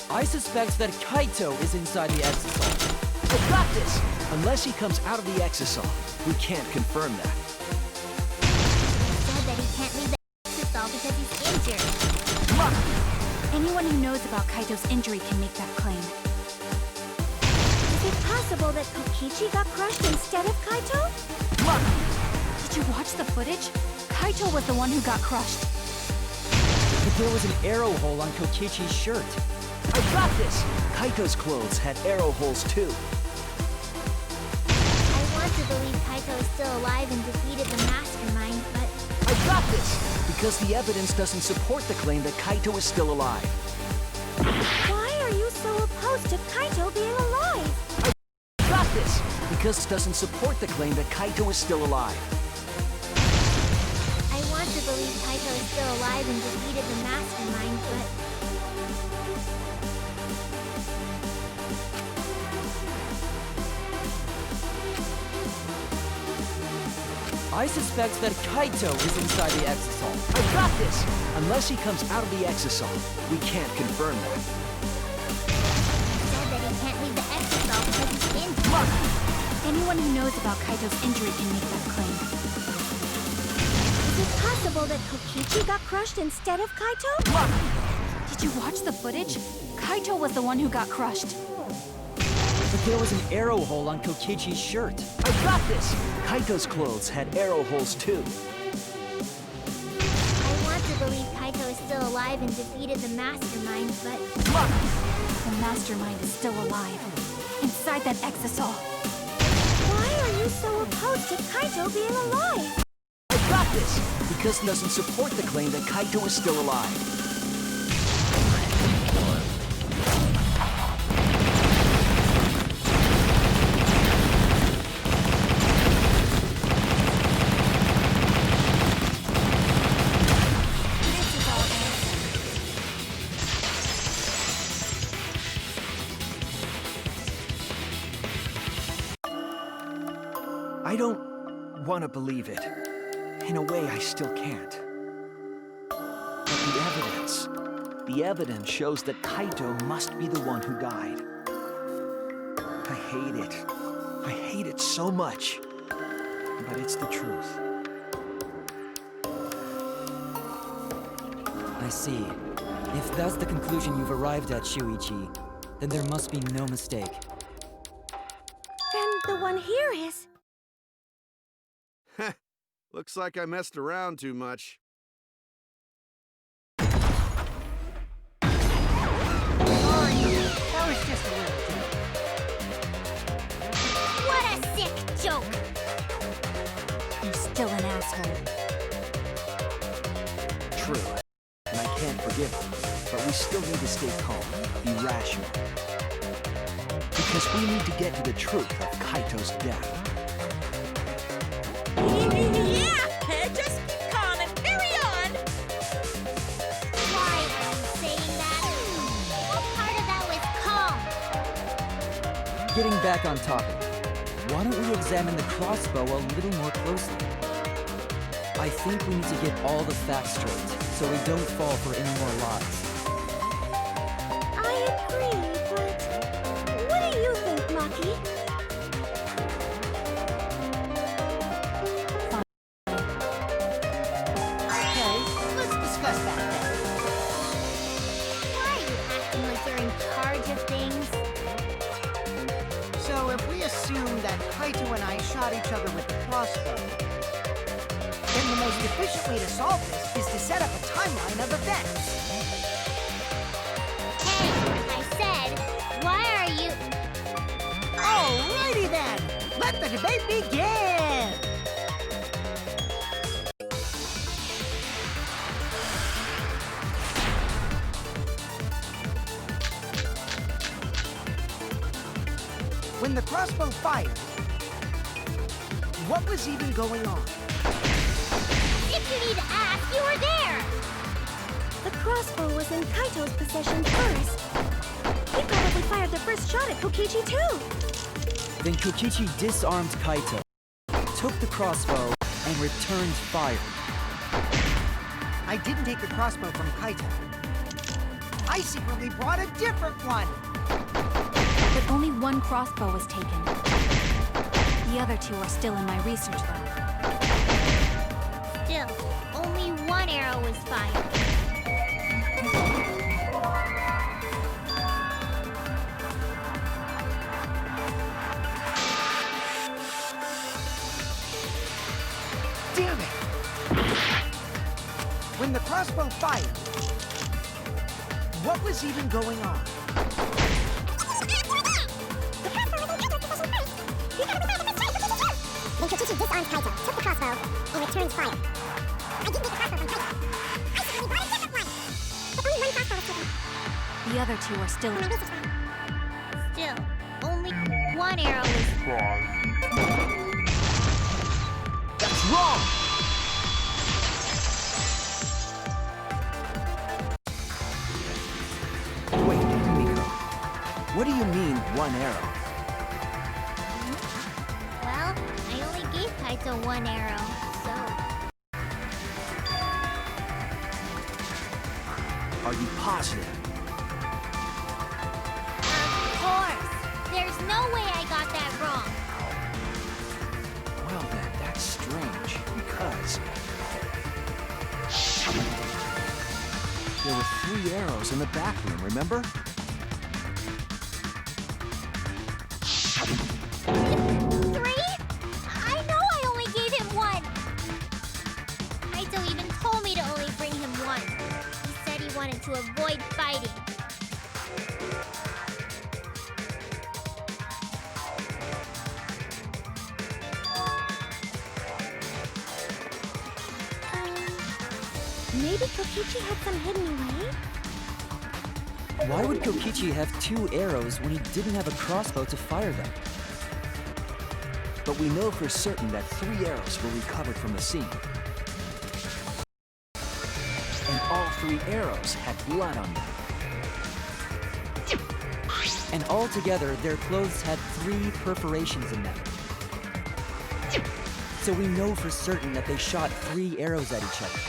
I suspect that Kaito is inside the exisal. I got this! Unless he comes out of the exisal, we can't confirm that. He said that he can't leave the exisal because he's injured. Maki! Anyone who knows about Kaito's injury can make that claim. Is it possible that Kokichi got crushed instead of Kaito? Maki! Did you watch the footage? Kaito was the one who got crushed. But there was an arrow hole on Kokichi's shirt. I got this! Kaito's clothes had arrow holes too. I want to believe Kaito is still alive and defeated the mastermind, but I got this! Because the evidence doesn't support the claim that Kaito is still alive. Why are you so opposed to Kaito being alive? I got this! Because it doesn't support the claim that Kaito is still alive. I want to believe Kaito is still alive and defeated the mastermind, but I suspect that Kaito is inside the exisal. I've got this! Unless he comes out of the exisal, we can't confirm that. He said that he can't leave the exisal because he's injured. Anyone who knows about Kaito's injury can make that claim. Is it possible that Kokichi got crushed instead of Kaito? Did you watch the footage? Kaito was the one who got crushed. But there was an arrow hole on Kokichi's shirt. I've got this! Kaito's clothes had arrow holes too. I want to believe Kaito is still alive and defeated the mastermind, but The mastermind is still alive. Inside that exisal. Why are you so opposed to Kaito being alive? I've got this! Because it doesn't support the claim that Kaito is still alive. I don't want to believe it. In a way, I still can't. But the evidence shows that Kaito must be the one who died. I hate it. I hate it so much. But it's the truth. I see. If that's the conclusion you've arrived at, Shuichi, then there must be no mistake. Then the one here is... Looks like I messed around too much. That was just a little joke. what a sick joke! You're still an asshole. True. And I can't forgive him. But we still need to stay calm, be rational. Because we need to get to the truth of Kaito's death. Yeah! Just keep calm and carry on! Why are you saying that? What part of that was calm? Getting back on topic, why don't we examine the crossbow a little more closely? I think we need to get all the facts straight, so we don't fall for any more lies. I agree, but... What do you think, Maki? Okay, let's discuss that then. Why are you acting like you're in charge of things? So if we assume that Kaito and I shot each other with the crossbow, then the most efficient way to solve this is to set up a timeline of events. Hey, I said, why are you... Alrighty then! Let the debate begin! When the crossbow fired, what was even going on? If you need to ask, you were there! The crossbow was in Kaito's possession first. He probably fired the first shot at Kokichi too. Then Kokichi disarmed Kaito, took the crossbow, and returned fire. I didn't take the crossbow from Kaito. I secretly brought a different one! But only one crossbow was taken. The other two are still in my research lab. Still, only one arrow was fired. Damn it! When the crossbow fired, what was even going on? Then Kokichi disarmed Kaito, took the crossbow, and returned fire. I didn't take the crossbow from Kaito. I secretly brought a different one. But only one crossbow was taken. The other two are still In my research lab. Still, only one arrow was fired. That's wrong! Wait, Miko. What do you mean, one arrow? Well, I only gave Kaito to one arrow, so... Are you positive? Of course! There's no way I got that wrong. Well then, that's strange, because... There were 3 arrows in the back room, remember? 3? I know I only gave him 1. Kaito even told me to only bring him 1. He said he wanted to avoid fighting. Maybe Kokichi had some hidden away? Why would Kokichi have 2 arrows when he didn't have a crossbow to fire them? But we know for certain that 3 arrows were recovered from the scene. And all 3 arrows had blood on them. And altogether, their clothes had 3 perforations in them. So we know for certain that they shot 3 arrows at each other.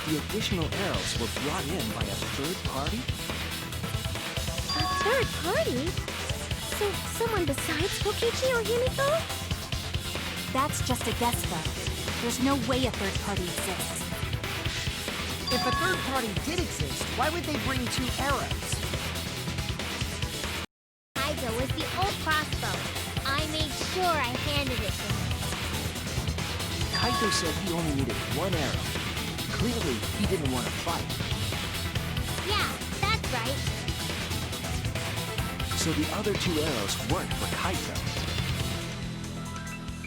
the additional arrows were brought in by a third party? A third party? So, someone besides Kokichi or Himiko? That's just a guess, though. There's no way a third party exists. If a third party did exist, why would they bring 2 arrows? Kaido was the old crossbow. I made sure I handed it to him. Kaito said he only needed 1 arrow. Clearly, he didn't want to fight. Yeah, that's right. So the other 2 arrows weren't for Kaito.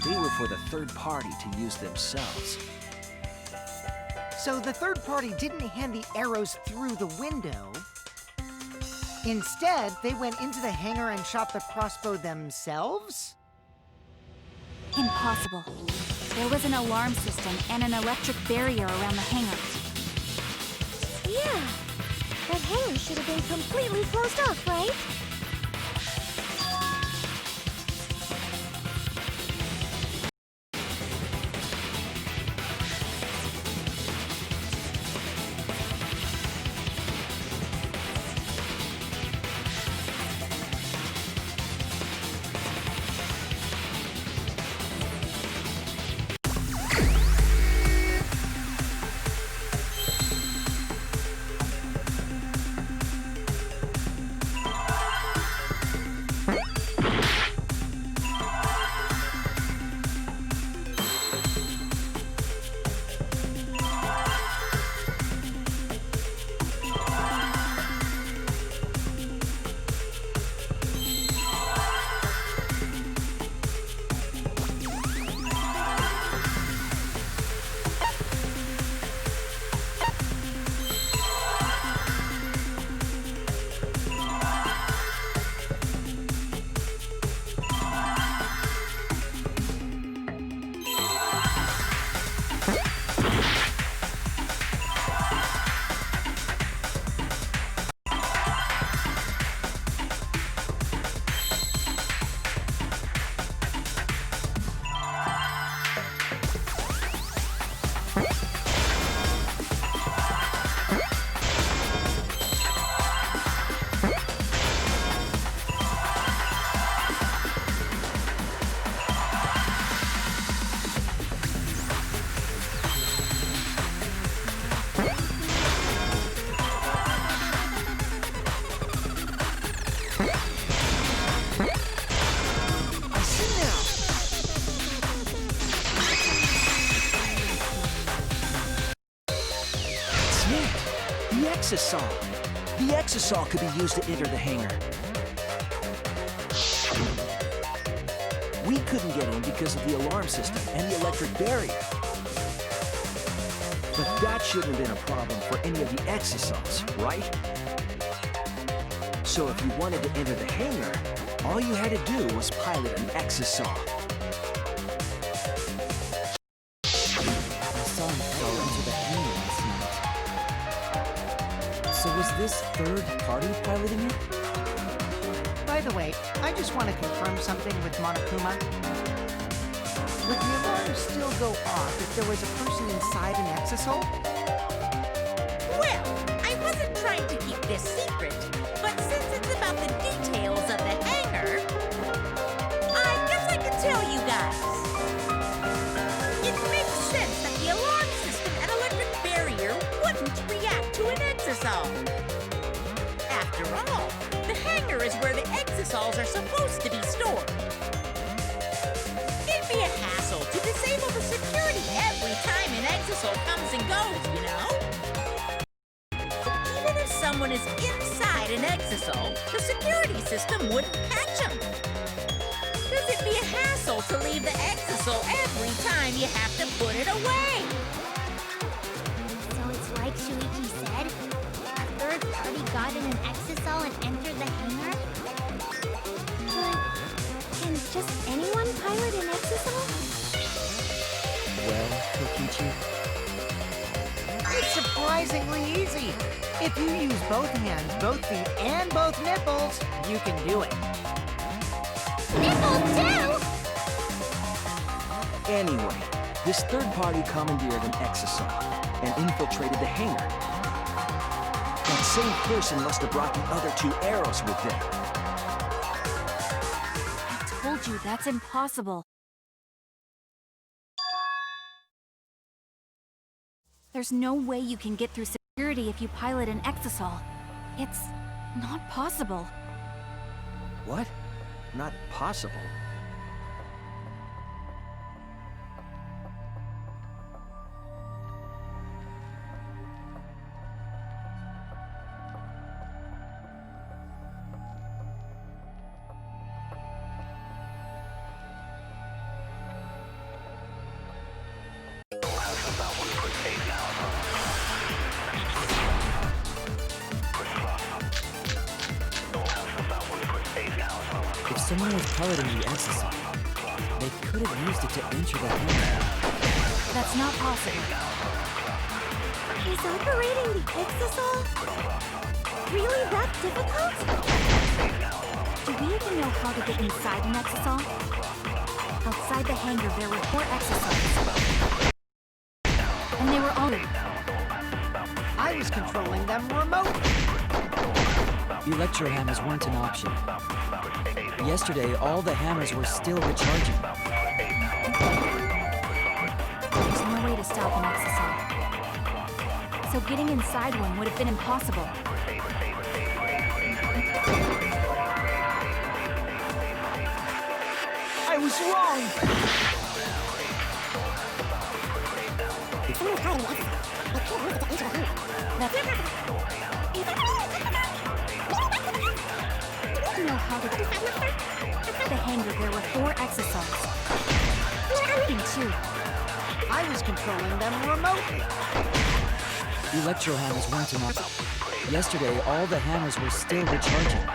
They were for the third party to use themselves. So the third party didn't hand the arrows through the window. Instead, they went into the hangar and shot the crossbow themselves? Impossible. There was an alarm system and an electric barrier around the hangar. Yeah. That hangar should have been completely closed off, right? Exisal. The Exisal could be used to enter the hangar. We couldn't get in because of the alarm system and the electric barrier. But that shouldn't have been a problem for any of the Exisals, right? So if you wanted to enter the hangar, all you had to do was pilot an Exisal. I saw him fall into the hangar last night. So was this third party piloting it? By the way, I just want to confirm something with Monokuma. Would the alarm still go off if there was a person inside an Exisal? Well, I wasn't trying to keep this secret, but since it's about the details of the hangar, I guess I can tell you guys. It makes sense that the alarm system and electric barrier wouldn't react to an Exisal. After all, the hangar is where the Exisals are supposed to be stored. It'd be a hassle to disable the security every time an Exisal comes and goes, you know? Even if someone is inside an Exisal, the security system wouldn't catch them. Because it'd be a hassle to leave the Exisal every time you have to put it away. So it's like Shuichi said? A third party got in an Exisal and entered the hangar? But can just anyone pilot an Exisal? Well, Kokichi, It's surprisingly easy. If you use both hands, both feet, and both nipples, you can do it. Nipple too! Anyway, This third party commandeered an exosome and infiltrated the hangar. That same person must have brought the other 2 arrows with them. I told you that's impossible. There's no way you can get through security if you pilot an exosol. It's not possible. What? Not possible. If someone was piloting the exosome, they could have used it to enter the hangar. That's not possible. Is operating the exosol really that difficult? Do we even know how to get inside an exosol? Outside the hangar, there were 4 exosols. And they were all... I was controlling them remotely. Electro hammers weren't an option. Yesterday, all the hammers were still recharging. There's no way to stop an exosol. So getting inside one would have been impossible. I was wrong! If someone was piloting the exosol, they could have used it to enter the hangar. That's... Do you know how to get inside the hangar? There were 4 exosols. And 2. I was controlling them remotely. Electro hammers weren't an option. Yesterday, all the hammers were still recharging.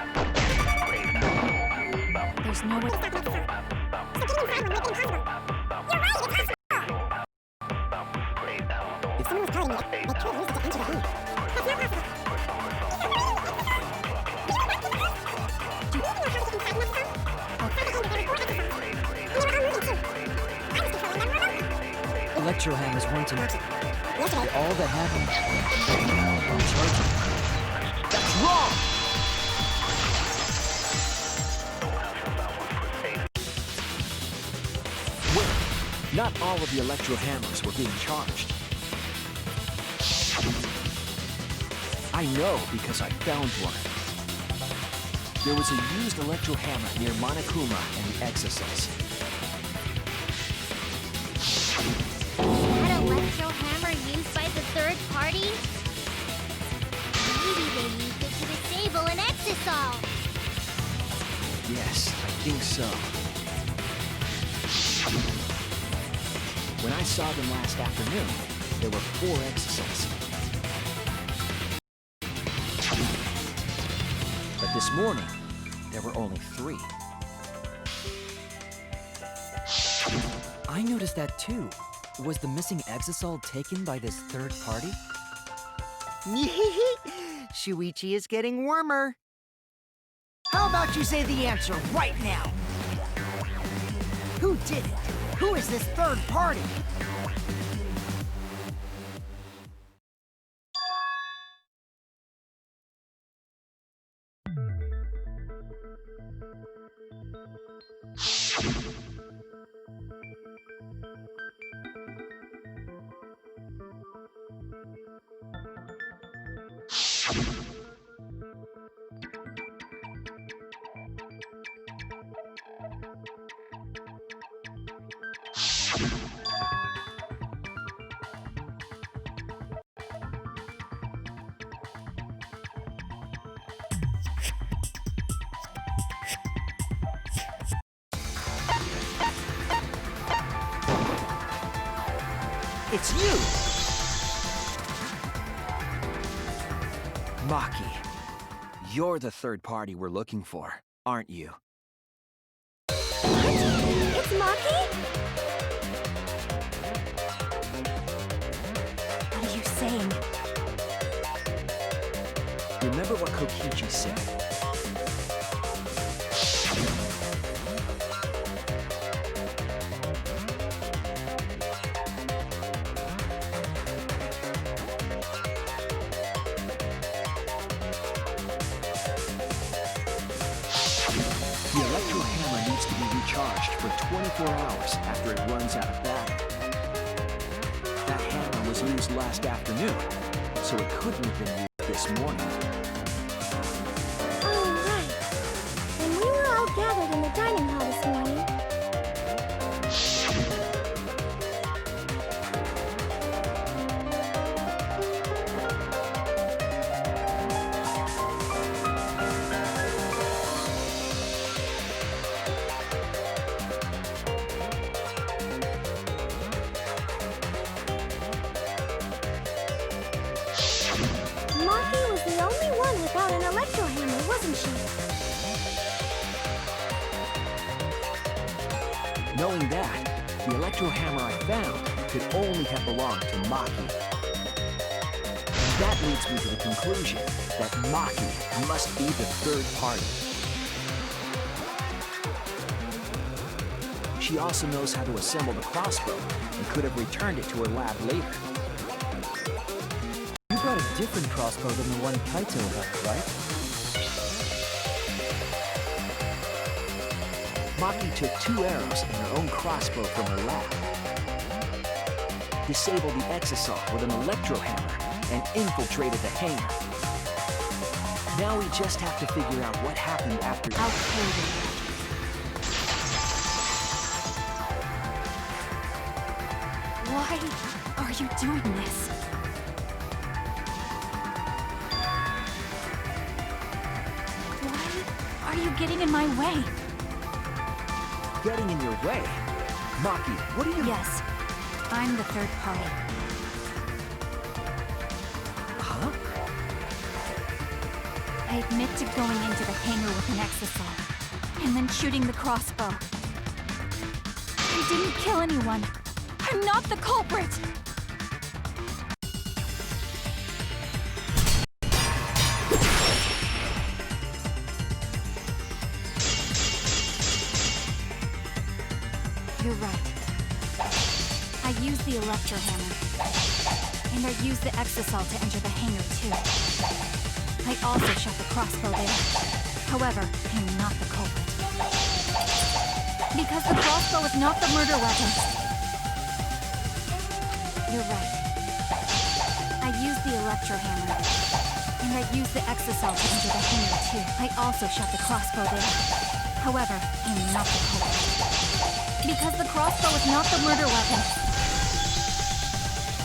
There's no way... If someone was piloting it, they could have used it to enter the hangar. Electro hammers weren't an option. All the hammers were recharging. That's wrong! Wait, not all of the electro hammers were being charged. I know because I found one. There was a used electro hammer near Monokuma and the exosols. That electro hammer used by the third party? Maybe they used it to disable an exosol. Yes, I think so. When I saw them last afternoon, there were 4 exosols. But this morning, there were only 3. I noticed that too. Was the missing exosol taken by this third party? Shuichi is getting warmer. How about you say the answer right now? Who did it? Who is this third party? It's you! Maki, you're the third party we're looking for, aren't you? It's Maki? What are you saying? Remember what Kokichi said? 24 hours after it runs out of battery. That hammer was used last afternoon, so it couldn't have been used this morning. Oh, right. And we were all gathered in the dining hall this morning. Maki was the only one without an electro hammer, wasn't she? Knowing that, the electro hammer I found could only have belonged to Maki. And that leads me to the conclusion that Maki must be the third party. She also knows how to assemble the crossbow and could have returned it to her lab later. You brought a different crossbow than the one Kaito had, right? Maki took 2 arrows and her own crossbow from her lab, disabled the exasol with an electro hammer, and infiltrated the hangar. Now we just have to figure out what happened after. I'll kill you. Why are you doing this? Why are you getting in my way? Getting in your way? Maki, what are you... Yes, I'm the third party. Huh? I admit to going into the hangar with an exasol, and then shooting the crossbow. I didn't kill anyone. I'm not the culprit! You're right. I used the electro hammer. And I used the exasol to enter the hangar too. I also shot the crossbow there. However, I'm not the culprit. Because the crossbow is not the murder weapon. You're right. I used the electro hammer. And I used the exasol to enter the hangar too. I also shot the crossbow there. However, I'm not the culprit. Because the crossbow is not the murder weapon.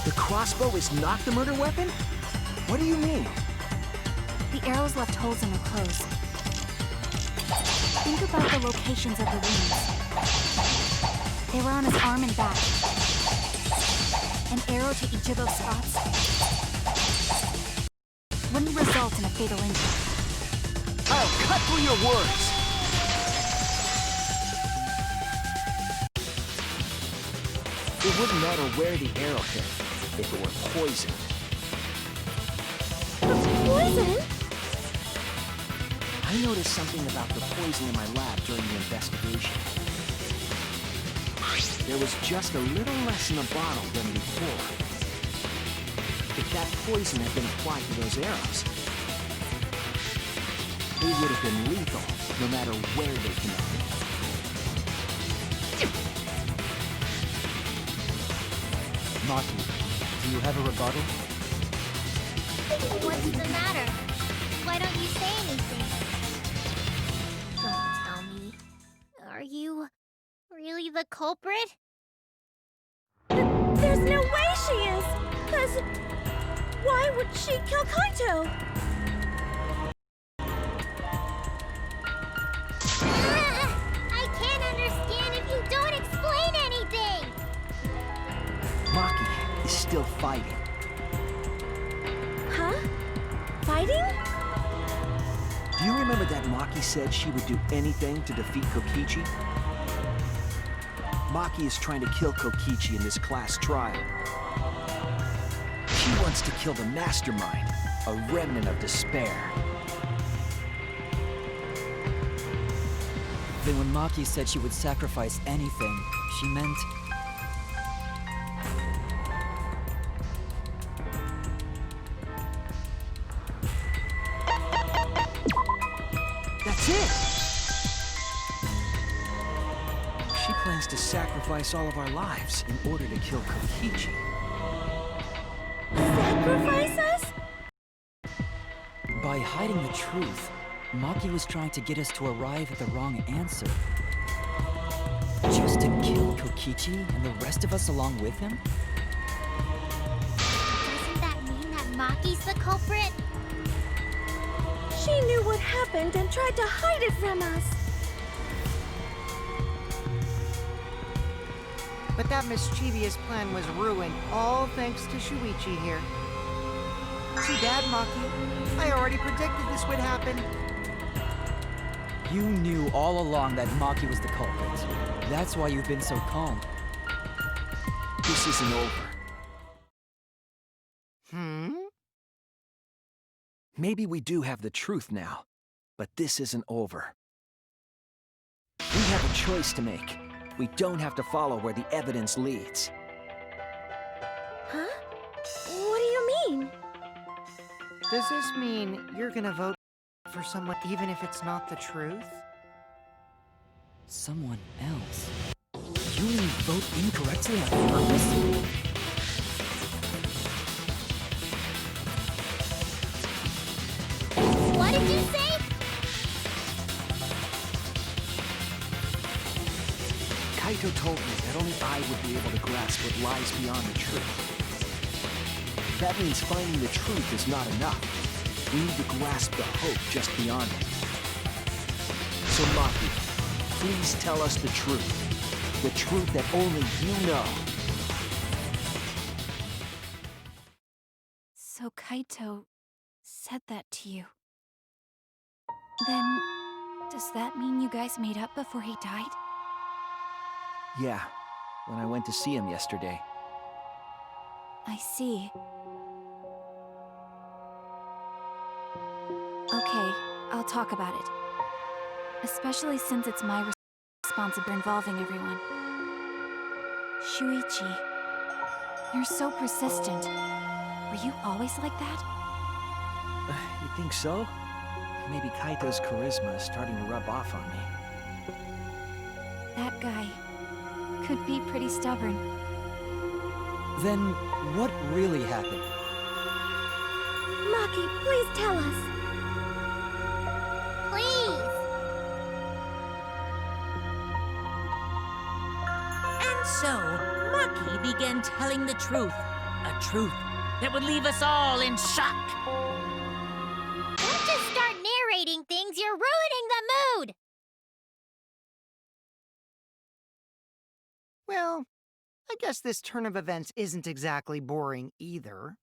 The crossbow is not the murder weapon? What do you mean? The arrows left holes in her clothes. Think about the locations of the wounds. They were on his arm and back. An arrow to each of those spots wouldn't result in a fatal injury. I'll cut through your words! It wouldn't matter where the arrow hit if it were poisoned. Poison? I noticed something about the poison in my lab during the investigation. There was just a little less in the bottle than before. If that poison had been applied to those arrows, they would have been lethal, no matter where they connected. Maki, do you have a rebuttal? What's the matter? Why don't you say anything? Don't tell me. Are you really the culprit? There's no way she is! 'Cause why would she kill Kaito? I can't understand if you don't explain anything! Maki is still fighting. Huh? Fighting? Do you remember that Maki said she would do anything to defeat Kokichi? Maki is trying to kill Kokichi in this class trial. She wants to kill the mastermind, a remnant of despair. Then when Maki said she would sacrifice anything, she meant... That's it! She plans to sacrifice all of our lives in order to kill Kokichi. Sacrifice us? By hiding the truth, Maki was trying to get us to arrive at the wrong answer. Just to kill Kokichi and the rest of us along with him? Doesn't that mean that Maki's the culprit? She knew what happened and tried to hide it from us. But that mischievous plan was ruined, all thanks to Shuichi here. Too bad, Maki. I already predicted this would happen. You knew all along that Maki was the culprit. That's why you've been so calm. This isn't over. Maybe we do have the truth now, but this isn't over. We have a choice to make. We don't have to follow where the evidence leads. Huh? What do you mean? Does this mean you're gonna vote for someone even if it's not the truth? Someone else? You mean vote incorrectly on purpose? What did you say? Kaito told me that only I would be able to grasp what lies beyond the truth. That means finding the truth is not enough. We need to grasp the hope just beyond it. So Maki, please tell us the truth. The truth that only you know. So Kaito said that to you. Then, does that mean you guys made up before he died? Yeah, when I went to see him yesterday. I see. Okay, I'll talk about it. Especially since it's my responsibility involving everyone. Shuichi, you're so persistent. Were you always like that? You think so? Maybe Kaito's charisma is starting to rub off on me. That guy could be pretty stubborn. Then what really happened? Maki, please tell us. Please. And so, Maki began telling the truth. A truth that would leave us all in shock. Don't just start narrating things, you're ruining the mood! Well, I guess this turn of events isn't exactly boring either.